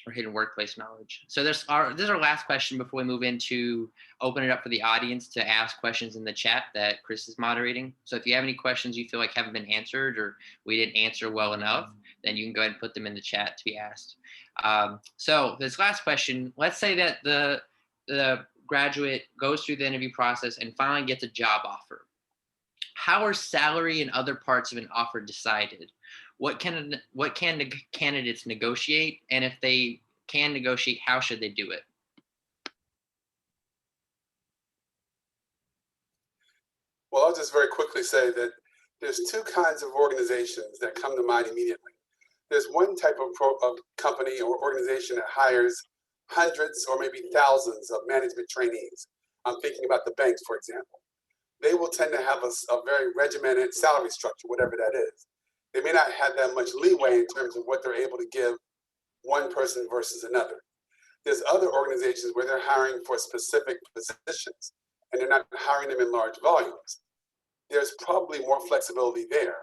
or hidden workplace knowledge. So this is our last question before we move into open it up for the audience to ask questions in the chat that Kris is moderating. So if you have any questions you feel like haven't been answered or we didn't answer well enough, then you can go ahead and put them in the chat to be asked. So this last question, let's say that the graduate goes through the interview process and finally gets a job offer. How are salary and other parts of an offer decided? What can the candidates negotiate? And if they can negotiate, how should they do it? Well, I'll just very quickly say that there's two kinds of organizations that come to mind immediately. There's one type of company or organization that hires hundreds or maybe thousands of management trainees. I'm thinking about the banks, for example. They will tend to have a very regimented salary structure, whatever that is. They may not have that much leeway in terms of what they're able to give one person versus another. There's other organizations where they're hiring for specific positions and they're not hiring them in large volumes. There's probably more flexibility there.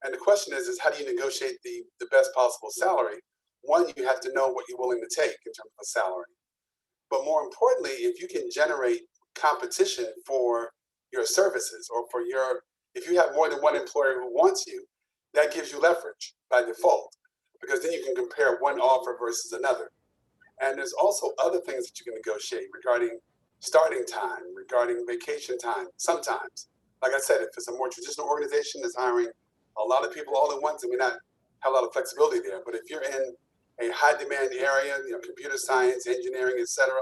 And the question is how do you negotiate the best possible salary? One, you have to know what you're willing to take in terms of a salary. But more importantly, if you can generate competition for your services or if you have more than one employer who wants you, that gives you leverage by default, because then you can compare one offer versus another. And there's also other things that you can negotiate regarding starting time, regarding vacation time. Sometimes, like I said, if it's a more traditional organization that's hiring a lot of people all at once, and we not have a lot of flexibility there. But if you're in a high demand area, computer science, engineering, etc.,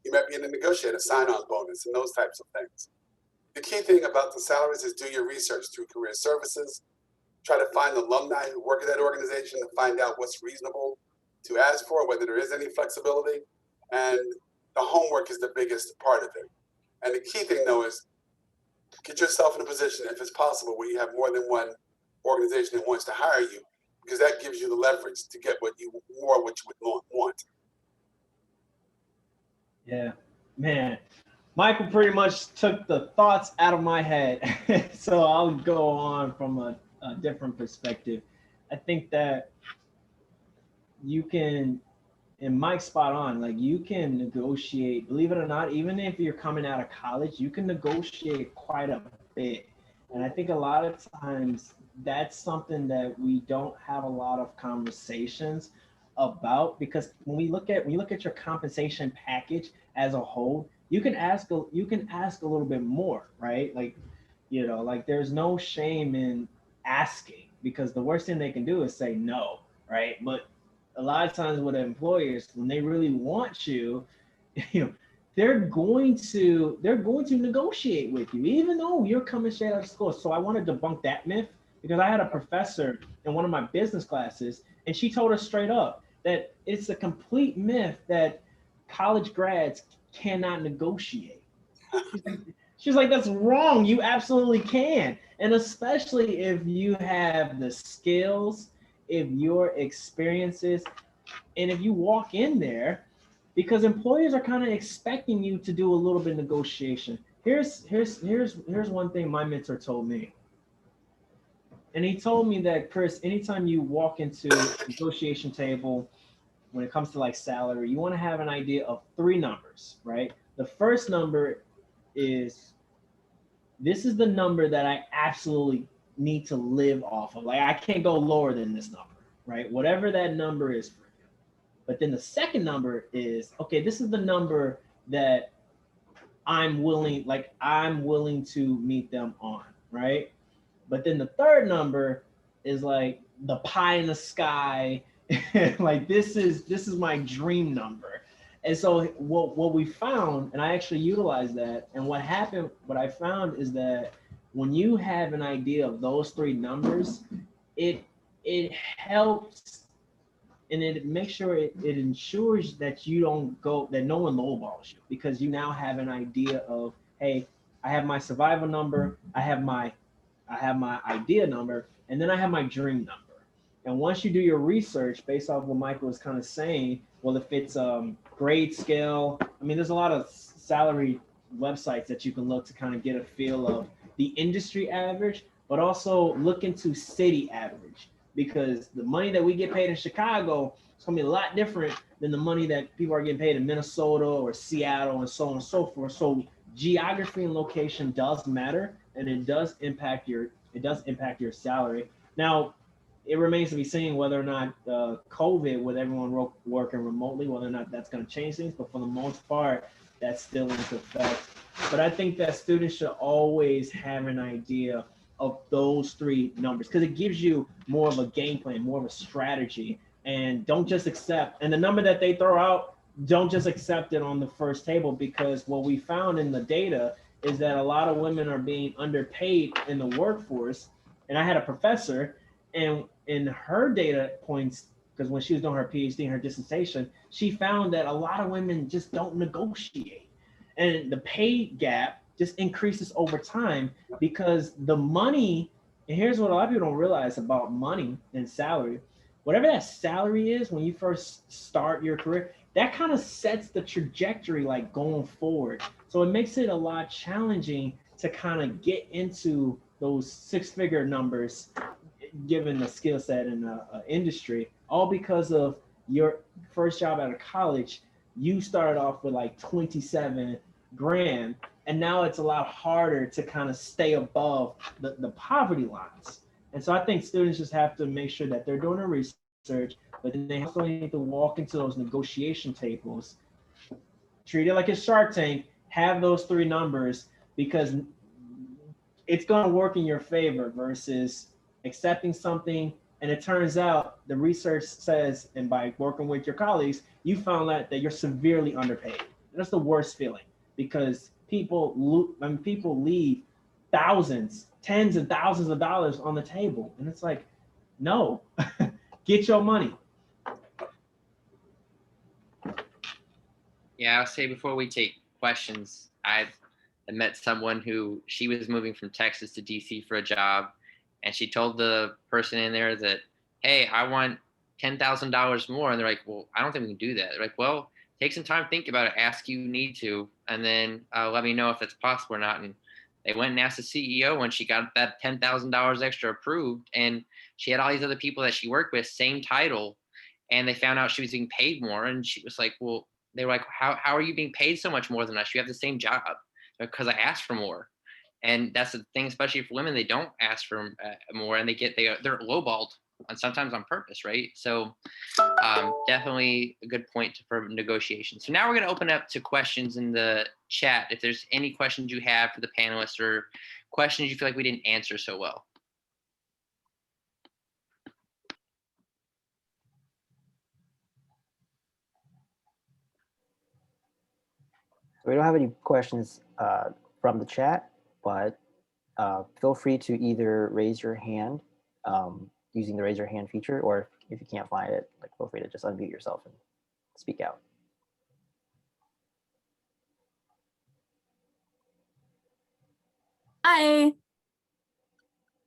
you might be able to negotiate a sign-on bonus and those types of things. The key thing about the salaries is do your research through career services. Try to find alumni who work at that organization to find out what's reasonable to ask for, whether there is any flexibility. And the homework is the biggest part of it. And the key thing, though, is get yourself in a position, if it's possible, where you have more than one organization that wants to hire you, because that gives you the leverage to get what you would want. Yeah, man. Michael pretty much took the thoughts out of my head. So I'll go on from a different perspective. I think that you can, and Mike's spot on, like you can negotiate, believe it or not, even if you're coming out of college, you can negotiate quite a bit. And I think a lot of times that's something that we don't have a lot of conversations about, because when you look at your compensation package as a whole, you can ask a little bit more, right? Like, like there's no shame in asking, because the worst thing they can do is say no, right? But a lot of times with employers, when they really want you, they're going to negotiate with you, even though you're coming straight out of school. So I want to debunk that myth, because I had a professor in one of my business classes, and she told us straight up that it's a complete myth that college grads cannot negotiate. She's like, that's wrong. You absolutely can. And especially if you have the skills, if your experiences, and if you walk in there, because employers are kind of expecting you to do a little bit of negotiation. Here's one thing my mentor told me. And he told me that, Kris, anytime you walk into a negotiation table, when it comes to like salary, you want to have an idea of 3 numbers, right? The first number is, this is the number that I absolutely need to live off of. Like I can't go lower than this number, right? Whatever that number is for you. But then the second number is, okay, this is the number that I'm willing to meet them on, right? But then the third number is like the pie in the sky. Like this is my dream number. And so what we found, and I actually utilized that, and what I found is that when you have an idea of those three numbers, it helps, and it makes sure it ensures that you don't go, that no one lowballs you, because you now have an idea of, hey, I have my survival number, I have my idea number, and then I have my dream number. And once you do your research based off what Michael was kind of saying, well, if it's grade scale, I mean, there's a lot of salary websites that you can look to kind of get a feel of the industry average, but also look into city average, because the money that we get paid in Chicago is going to be a lot different than the money that people are getting paid in Minnesota or Seattle and so on and so forth. So geography and location does matter, and it does impact your salary. Now, it remains to be seen whether or not COVID, with everyone working remotely, whether or not that's going to change things. But for the most part, that's still in effect. But I think that students should always have an idea of those three numbers, because it gives you more of a game plan, more of a strategy. And don't just accept, and the number that they throw out, don't just accept it on the first table, because what we found in the data is that a lot of women are being underpaid in the workforce. And I had a professor, and in her data points, because when she was doing her PhD and her dissertation, she found that a lot of women just don't negotiate. And the pay gap just increases over time, because the money, and here's what a lot of people don't realize about money and salary. Whatever that salary is when you first start your career, that kind of sets the trajectory like going forward. So it makes it a lot challenging to kind of get into those six-figure numbers, given the skill set in the industry, all because of your first job out of college. You started off with like 27 grand, and now it's a lot harder to kind of stay above the poverty lines. And so I think students just have to make sure that they're doing their research, but then they also need to walk into those negotiation tables, treat it like a Shark Tank, have those three numbers, because it's going to work in your favor versus accepting something. And it turns out the research says, and by working with your colleagues, you found out that you're severely underpaid. That's the worst feeling, because people leave thousands, tens and thousands of dollars on the table. And it's like, no, get your money. Yeah, I'll say before we take questions, I met someone who, she was moving from Texas to DC for a job, and she told the person in there that, hey, I want $10,000 more. And they're like, well, I don't think we can do that. They're like, well, take some time, think about it, ask you need to, and then let me know if that's possible or not. And they went and asked the CEO when she got that $10,000 extra approved, and she had all these other people that she worked with, same title, and they found out she was being paid more. And she was like, well, they were like, how are you being paid so much more than us? You have the same job. Because I asked for more. And that's the thing, especially for women, they don't ask for more, and they're lowballed, and sometimes on purpose, right? So definitely a good point for negotiation. So now we're going to open up to questions in the chat. If there's any questions you have for the panelists, or questions you feel like we didn't answer so well. We don't have any questions from the chat, but feel free to either raise your hand using the raise your hand feature, or if you can't find it, like, feel free to just unmute yourself and speak out. Hi.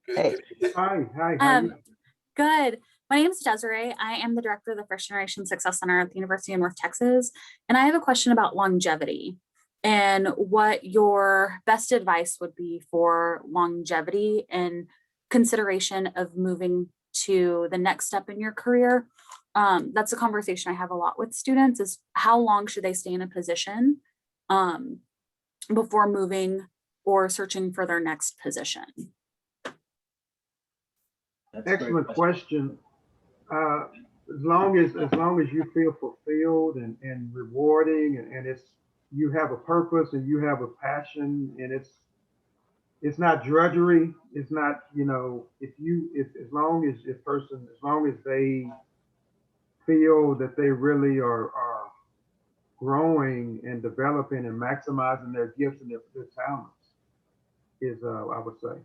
Hey. Hi, how are you? Good. My name is Desiree. I am the director of the First Generation Success Center at the University of North Texas. And I have a question about longevity and what your best advice would be for longevity and consideration of moving to the next step in your career. That's a conversation I have a lot with students, is how long should they stay in a position before moving or searching for their next position? Excellent question. As long as you feel fulfilled and rewarding, and you have a purpose and you have a passion, and it's not drudgery. It's not, as long as they feel that they really are growing and developing and maximizing their gifts and their talents is, I would say.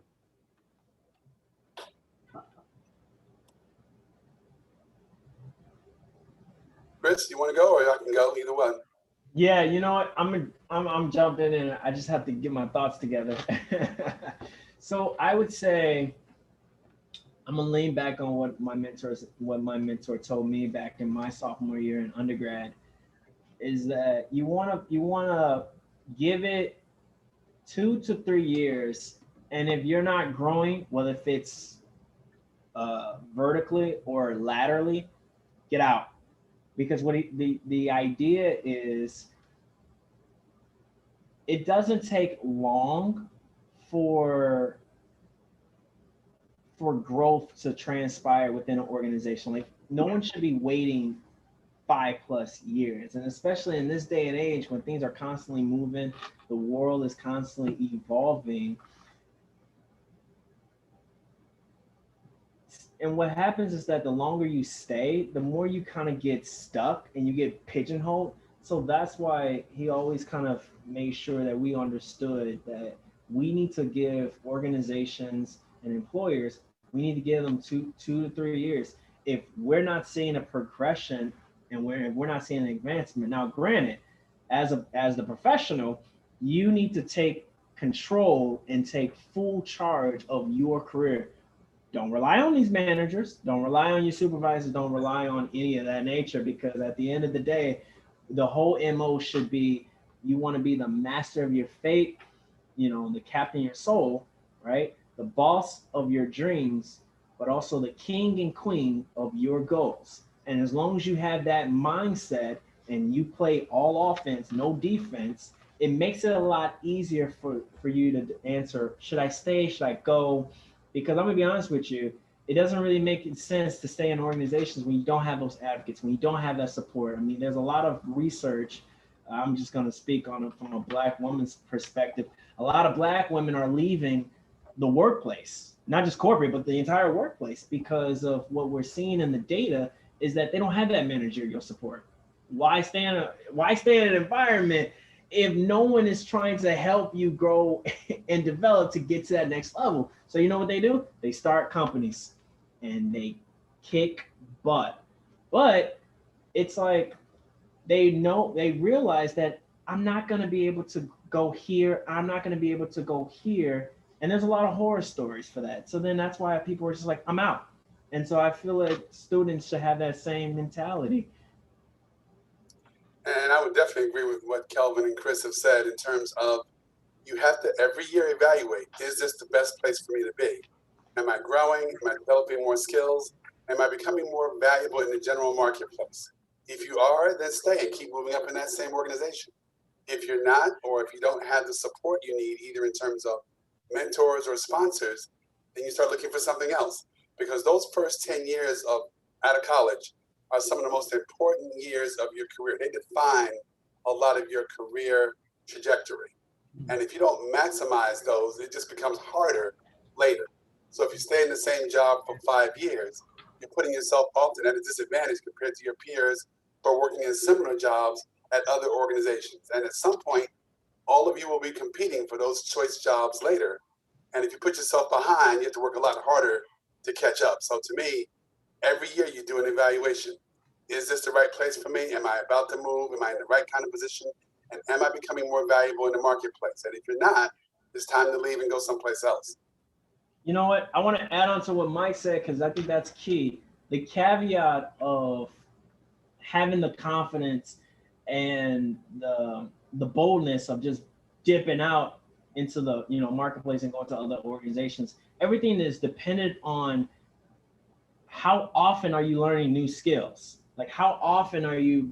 Kris, you want to go, or I can go? Either one. Yeah, you know what? I'm jumping in. I just have to get my thoughts together. So I would say I'm gonna lean back on what my mentor told me back in my sophomore year in undergrad, is that you wanna give it 2 to 3 years, and if you're not growing, whether if it's vertically or laterally, get out. Because the idea is, it doesn't take long for growth to transpire within an organization. Like, no one should be waiting 5+ years, and especially in this day and age when things are constantly moving, the world is constantly evolving. And what happens is that the longer you stay, the more you kind of get stuck and you get pigeonholed. So that's why he always kind of made sure that we understood that we need to give organizations and employers, we need to give them 2 to 3 years. If we're not seeing a progression and we're not seeing an advancement. Now, granted, as the professional, you need to take control and take full charge of your career. Don't rely on these managers. Don't rely on your supervisors. Don't rely on any of that nature, because at the end of the day, the whole MO should be, you want to be the master of your fate, the captain of your soul, right? The boss of your dreams, but also the king and queen of your goals. And as long as you have that mindset and you play all offense, no defense, it makes it a lot easier for you to answer, should I stay? Should I go? Because I'm gonna be honest with you, it doesn't really make sense to stay in organizations when you don't have those advocates, when you don't have that support. I mean, there's a lot of research. I'm just gonna speak on it from a Black woman's perspective. A lot of Black women are leaving the workplace, not just corporate, but the entire workplace, because of what we're seeing in the data is that they don't have that managerial support. Why stay in an environment if no one is trying to help you grow and develop to get to that next level? So you know what they do? They start companies and they kick butt. But it's like they realize that I'm not going to be able to go here. I'm not going to be able to go here. And there's a lot of horror stories for that. So then that's why people are just like, I'm out. And so I feel like students should have that same mentality. And I would definitely agree with what Kelvin and Kris have said in terms of, you have to every year evaluate, is this the best place for me to be? Am I growing? Am I developing more skills? Am I becoming more valuable in the general marketplace? If you are, then stay and keep moving up in that same organization. If you're not, or if you don't have the support you need, either in terms of mentors or sponsors, then you start looking for something else. Because those first 10 years out of college are some of the most important years of your career. They define a lot of your career trajectory. And if you don't maximize those, it just becomes harder later. So if you stay in the same job for 5 years, you're putting yourself often at a disadvantage compared to your peers who are working in similar jobs at other organizations. And at some point, all of you will be competing for those choice jobs later. And if you put yourself behind, you have to work a lot harder to catch up. So to me, every year you do an evaluation. Is this the right place for me? Am I about to move? Am I in the right kind of position? And am I becoming more valuable in the marketplace? And if you're not, it's time to leave and go someplace else. You know what? I want to add on to what Mike said, because I think that's key. The caveat of having the confidence and the boldness of just dipping out into the marketplace and going to other organizations. Everything is dependent on how often are you learning new skills. Like, how often are you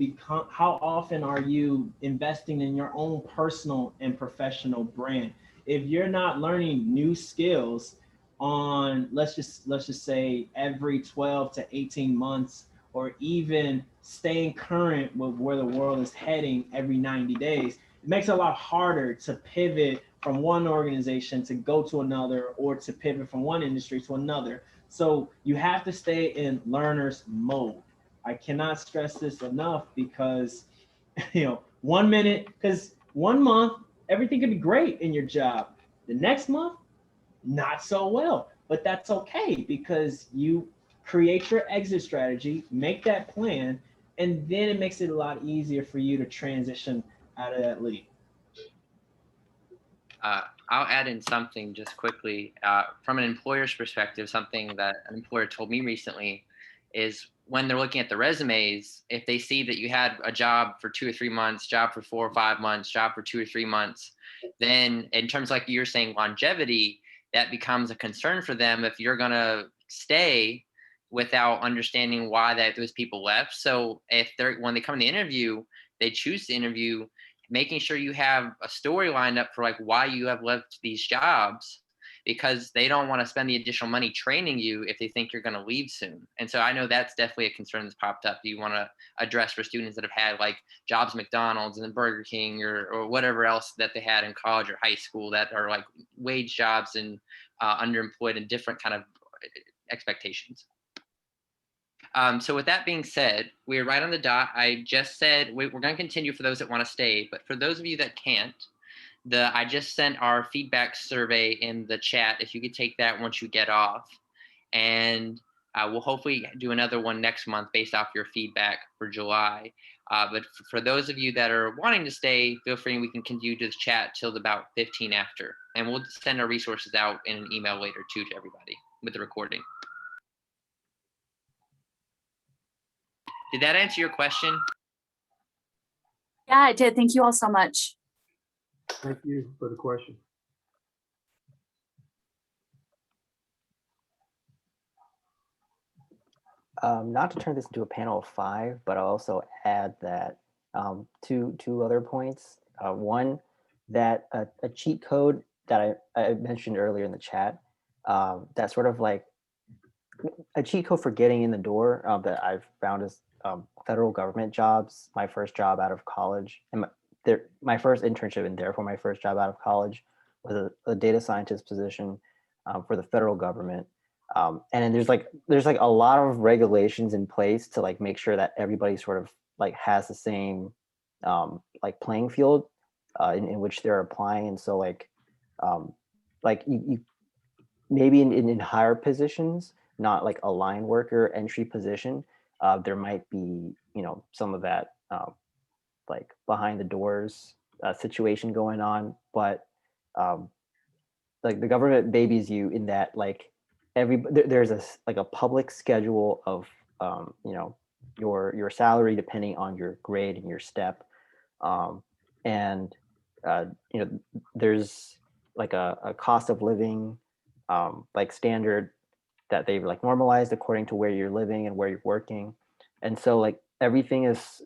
investing in your own personal and professional brand? If you're not learning new skills on, let's just say every 12 to 18 months, or even staying current with where the world is heading every 90 days, it makes it a lot harder to pivot from one organization to go to another, or to pivot from one industry to another. So you have to stay in learner's mode. I cannot stress this enough, because 1 minute, because 1 month, everything could be great in your job. The next month, not so well, but that's okay because you create your exit strategy, make that plan, and then it makes it a lot easier for you to transition out of that league. I'll add in something just quickly. From an employer's perspective, something that an employer told me recently is when they're looking at the resumes, if they see that you had a job for 2 or 3 months, job for 4 or 5 months, job for 2 or 3 months, then in terms like you're saying longevity, that becomes a concern for them if you're going to stay without understanding why those people left. So if when they come to the interview, they choose to interview, making sure you have a story lined up for like why you have left these jobs, because they don't want to spend the additional money training you if they think you're going to leave soon. And so I know that's definitely a concern that's popped up. You want to address for students that have had like jobs at McDonald's and Burger King or whatever else that they had in college or high school that are like wage jobs and underemployed and different kind of expectations. So with that being said, we're right on the dot. I just said we're going to continue for those that want to stay, but for those of you that can't, I just sent our feedback survey in the chat. If you could take that once you get off, and we'll hopefully do another one next month based off your feedback for July. But for those of you that are wanting to stay, feel free. We can continue to chat till about 15 after, and we'll send our resources out in an email later too to everybody with the recording. Did that answer your question? Yeah, it did. Thank you all so much. Thank you for the question. Not to turn this into a panel of 5, but I'll also add that two other points. One, that a cheat code that I mentioned earlier in the chat, that sort of like a cheat code for getting in the door that I've found is federal government jobs. My first job out of college, and my first internship, and therefore my first job out of college, was a data scientist position for the federal government. And then there's like a lot of regulations in place to like make sure that everybody sort of like has the same like playing field in which they're applying. And so like you maybe in higher positions, not like a line worker entry position, there might be, some of that like behind the doors situation going on, but like the government babies you in that like there's a public schedule of your salary depending on your grade and your step, and there's like a cost of living like standard that they've like normalized according to where you're living and where you're working. And so like everything is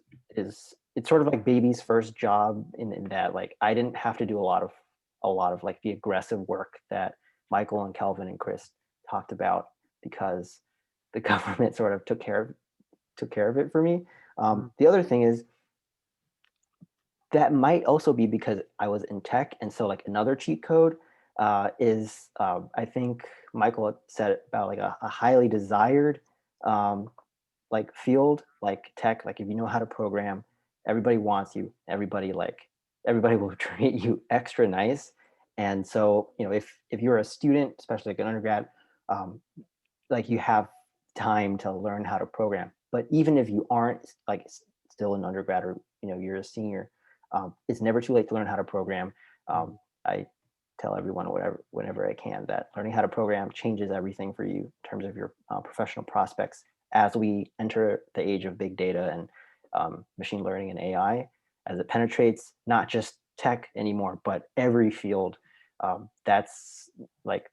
it's sort of like baby's first job in that like I didn't have to do a lot of like the aggressive work that Michael and Kelvin and Kris talked about, because the government sort of took care of it for me. The other thing is that might also be because I was in tech, and so like another cheat code is I think Michael said about like a highly desired like field like tech. Like if you know how to program, everybody wants you. Everybody will treat you extra nice. And so if you're a student, especially like an undergrad, like you have time to learn how to program. But even if you aren't like still an undergrad, or you're a senior, it's never too late to learn how to program. I tell everyone whenever I can that learning how to program changes everything for you in terms of your professional prospects as we enter the age of big data and machine learning and AI, as it penetrates not just tech anymore, but every field. That's like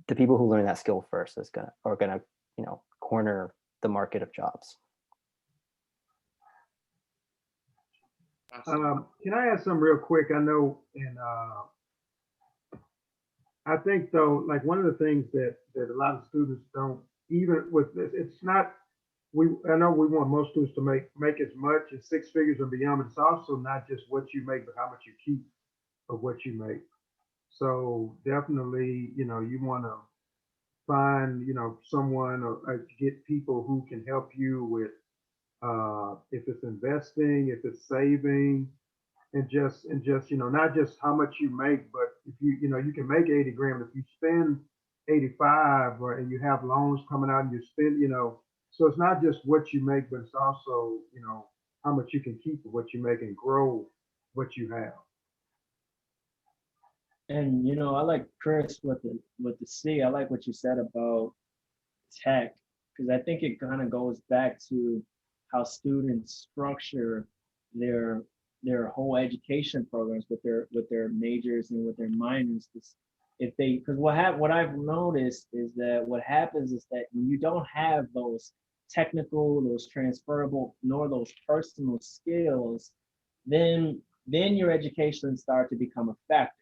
the people who learn that skill first are gonna corner the market of jobs. Can I add something real quick? I know, and I think though, like one of the things that a lot of students don't, even with this, it's not. I know we want most students to make as much as 6 figures and beyond, but it's also not just what you make, but how much you keep of what you make. So definitely, you want to find, someone or get people who can help you with if it's investing, if it's saving, and just not just how much you make, but if you can make 80 grand. If you spend 85, or and you have loans coming out and you spend, so it's not just what you make, but it's also, how much you can keep of what you make and grow what you have. And I like Kris with the C. I like what you said about tech, because I think it kind of goes back to how students structure their whole education programs with their majors and with their minors. Because what I've noticed is that what happens is that when you don't have those technical, those transferable, nor those personal skills, then your education starts to become a factor.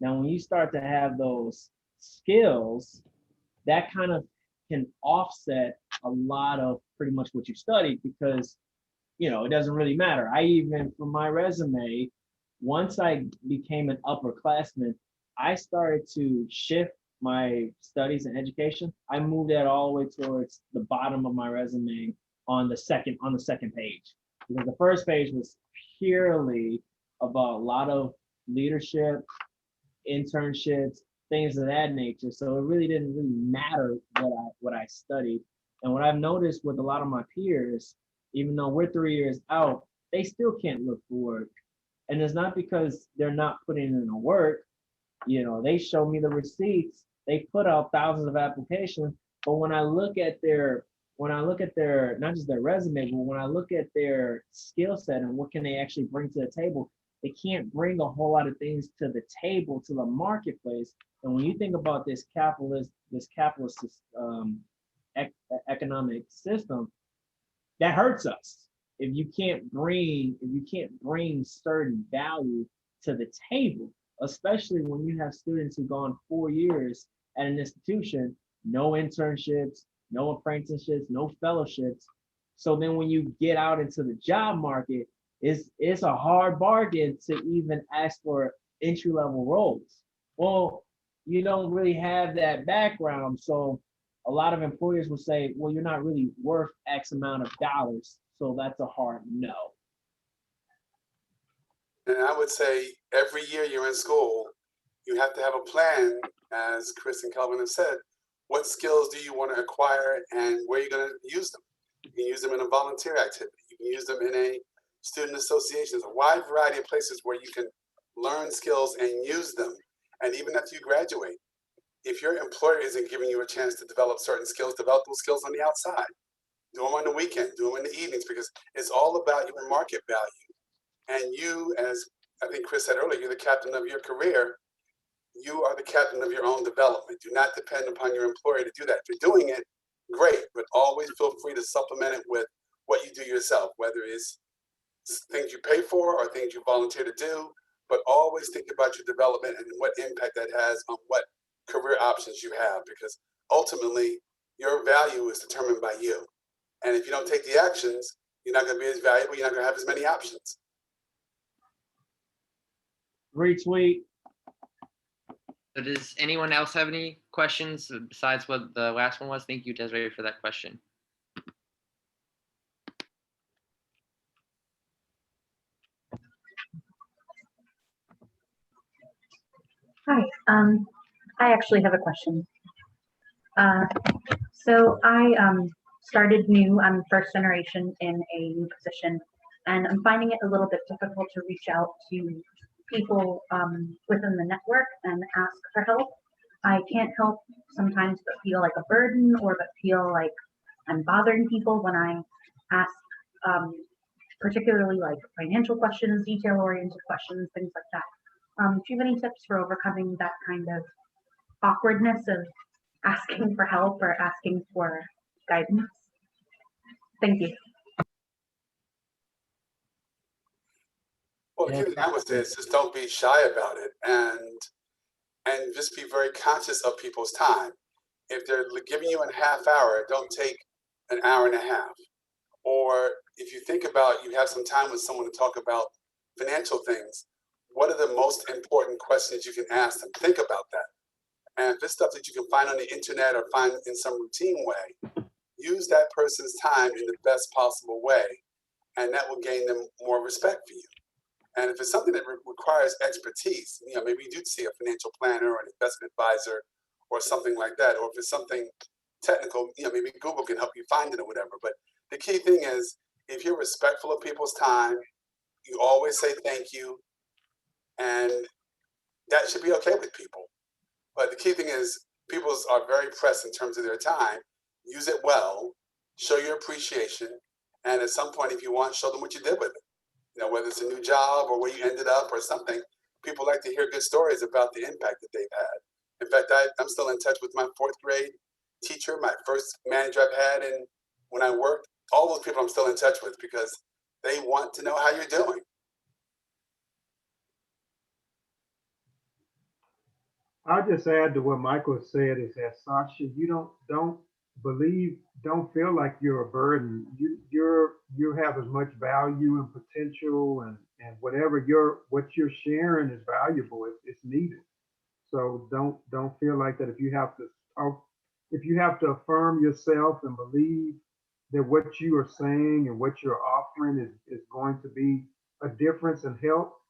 Now, when you start to have those skills, that kind of can offset a lot of pretty much what you studied, because it doesn't really matter. I even, for my resume, once I became an upperclassman, I started to shift my studies and education. I moved that all the way towards the bottom of my resume on the second page, because the first page was purely about a lot of leadership, internships, things of that nature. So it really didn't really matter what I studied. And what I've noticed with a lot of my peers, even though we're 3 years out, they still can't look for work. And it's not because they're not putting in the work. They show me the receipts. They put out thousands of applications, but when I look at their not just their resume, but when I look at their skill set and what can they actually bring to the table, they can't bring a whole lot of things to the table, to the marketplace. And when you think about this capitalist economic system, that hurts us. If you can't bring certain value to the table, especially when you have students who've gone 4 years at an institution, no internships, no apprenticeships, no fellowships. So then when you get out into the job market, it's a hard bargain to even ask for entry-level roles. Well, you don't really have that background, so a lot of employers will say, well, you're not really worth X amount of dollars, so that's a hard no. And I would say every year you're in school, you have to have a plan, as Kris and Kelvin have said. What skills do you want to acquire, and where are you going to use them? You can use them in a volunteer activity. You can use them in a student association. There's a wide variety of places where you can learn skills and use them. And even after you graduate, if your employer isn't giving you a chance to develop certain skills, develop those skills on the outside. Do them on the weekend, do them in the evenings, because it's all about your market value. And you, as I think Kris said earlier, you're the captain of your career. You are the captain of your own development. Do not depend upon your employer to do that. If you're doing it, great, but always feel free to supplement it with what you do yourself, whether it's things you pay for or things you volunteer to do, but always think about your development and what impact that has on what career options you have, because ultimately your value is determined by you. And if you don't take the actions, you're not going to be as valuable, you're not going to have as many options. Retweet. So does anyone else have any questions besides what the last one was? Thank you, Desiree, for that question. Hi, I actually have a question. So I started new, I'm first generation in a new position, and I'm finding it a little bit difficult to reach out to people within the network and ask for help. I can't help sometimes but feel like a burden, or but feel like I'm bothering people when I ask particularly like financial questions, detail-oriented questions, things like that. Do you have any tips for overcoming that kind of awkwardness of asking for help or asking for guidance? Thank you. Well, the thing that I would say is just don't be shy about it, and just be very conscious of people's time. If they're giving you a half hour, don't take an hour and a half. Or if you think about you have some time with someone to talk about financial things, what are the most important questions you can ask them? Think about that. And if it's stuff that you can find on the internet or find in some routine way, use that person's time in the best possible way and that will gain them more respect for you. And if it's something that requires expertise, maybe you do see a financial planner or an investment advisor or something like that. Or if it's something technical, maybe Google can help you find it or whatever. But the key thing is, if you're respectful of people's time, you always say thank you, and that should be okay with people. But the key thing is, people are very pressed in terms of their time. Use it well, show your appreciation, and at some point, if you want, show them what you did with it. Whether it's a new job or where you ended up or something, people like to hear good stories about the impact that they've had. In fact, I'm still in touch with my 4th grade teacher, my first manager I've had, and when I worked, all those people I'm still in touch with because they want to know how you're doing. I'll just add to what Michael said is that, Sasha, you don't feel like you're a burden. You have as much value and potential, and what you're sharing is valuable. It's needed. So don't feel like that if you have to affirm yourself and believe that what you are saying and what you're offering is going to be a difference and help,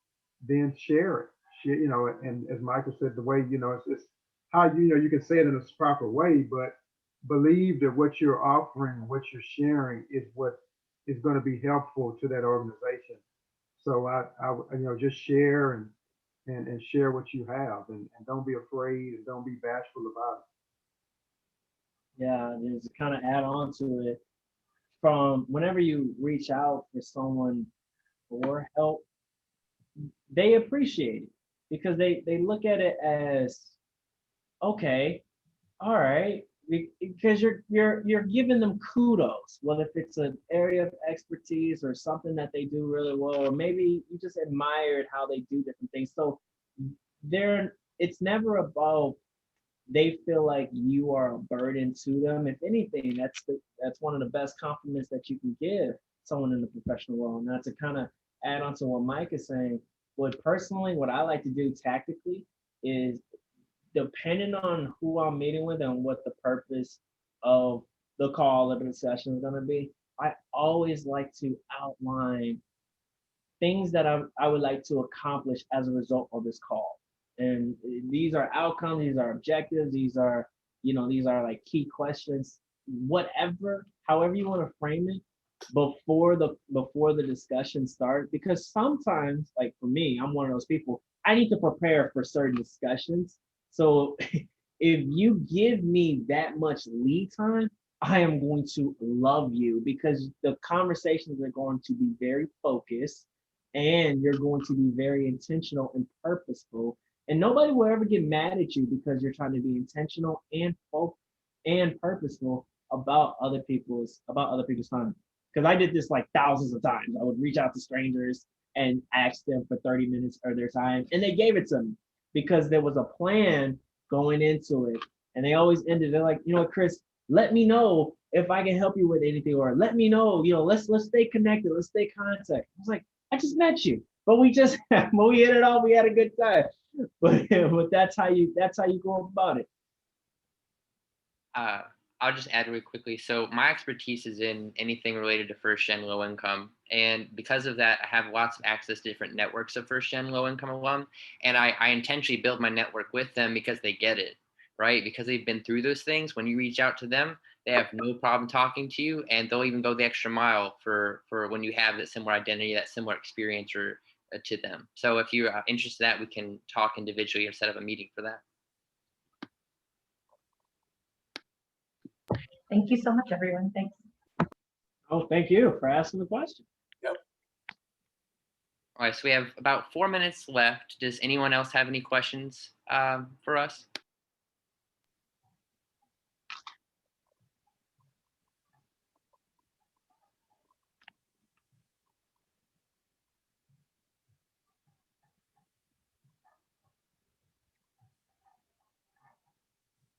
then share it. And as Michael said, the way, it's how, you can say it in a proper way, but believe that what you're offering, what you're sharing is what is going to be helpful to that organization. So I just share and share what you have, and don't be afraid and don't be bashful about it. Yeah, just to kind of add on to it, from whenever you reach out for someone for help, they appreciate it because they look at it as, okay, all right, because you're giving them kudos. Well, if it's an area of expertise or something that they do really well, or maybe you just admired how they do different things. So it's never about they feel like you are a burden to them. If anything, that's one of the best compliments that you can give someone in the professional world. And that's to kind of add on to what Mike is saying. What I like to do tactically is, depending on who I'm meeting with and what the purpose of the call or the session is going to be, I always like to outline things that I would like to accomplish as a result of this call. And these are outcomes, these are objectives, these are like key questions, however you want to frame it before the discussion starts. Because sometimes, like for me, I'm one of those people, I need to prepare for certain discussions. So if you give me that much lead time, I am going to love you, because the conversations are going to be very focused and you're going to be very intentional and purposeful. And nobody will ever get mad at you because you're trying to be intentional and purposeful about other people's time. Because I did this like thousands of times. I would reach out to strangers and ask them for 30 minutes of their time, and they gave it to me because there was a plan going into it. And they always ended, they're like, Kris, let me know if I can help you with anything, or let me know, let's stay connected, let's stay contact. I was like, I just met you, but we hit it off, we had a good time. But that's how you go about it. I'll just add really quickly. So my expertise is in anything related to first gen low income. And because of that, I have lots of access to different networks of first gen low income alum. And I intentionally build my network with them because they get it, right? Because they've been through those things. When you reach out to them, they have no problem talking to you, and they'll even go the extra mile for when you have that similar identity, that similar experience or to them. So if you're interested in that, we can talk individually or set up a meeting for that. Thank you so much, everyone. Thanks. Oh, thank you for asking the question. Yep. All right, so we have about 4 minutes left. Does anyone else have any questions for us?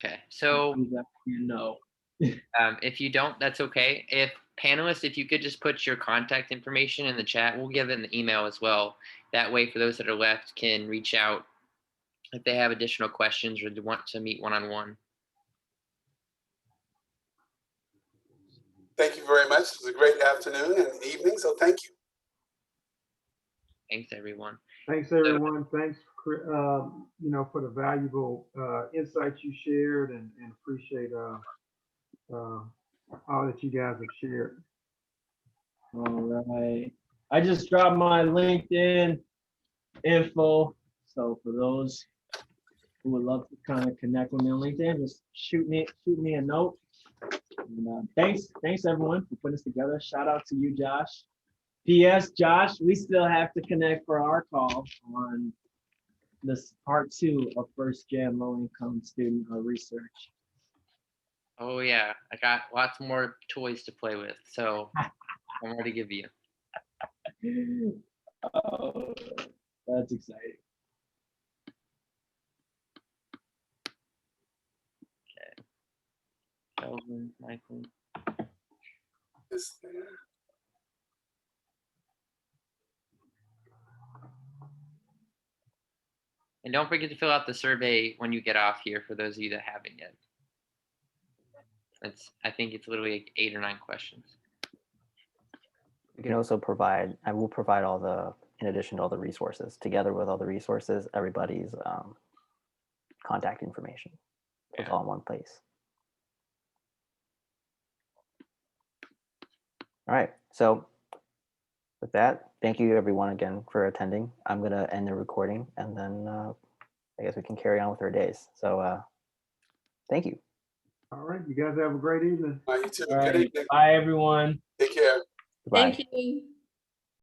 Okay, so no. If you don't, that's okay. If panelists, if you could just put your contact information in the chat, we'll give it in the email as well. That way, for those that are left, can reach out if they have additional questions or want to meet one-on-one. Thank you very much. It was a great afternoon and evening, so thank you. Thanks, everyone. Thanks, everyone. Thanks, for the valuable insights you shared, and appreciate all that you guys have shared. All right. I just dropped my LinkedIn info. So for those who would love to kind of connect with me on LinkedIn, just shoot me a note. And, thanks everyone for putting this together. Shout out to you, Josh. P.S. Josh, we still have to connect for our call on this part 2 of first gen low income student research. Oh yeah, I got lots more toys to play with, so I'm more to give you. Oh, that's exciting. Kelvin, Michael. Is there? And don't forget to fill out the survey when you get off here for those of you that haven't yet. I think it's literally like 8 or 9 questions. You can also provide, I will provide all the, in addition to all the resources, together with all the resources, everybody's contact information. It's all in one place. All right, so with that, thank you everyone again for attending. I'm gonna end the recording, and then I guess we can carry on with our days. So thank you. All right, you guys have a great evening. You too. All Good right. evening. Bye, everyone. Take care. Goodbye. Thank you.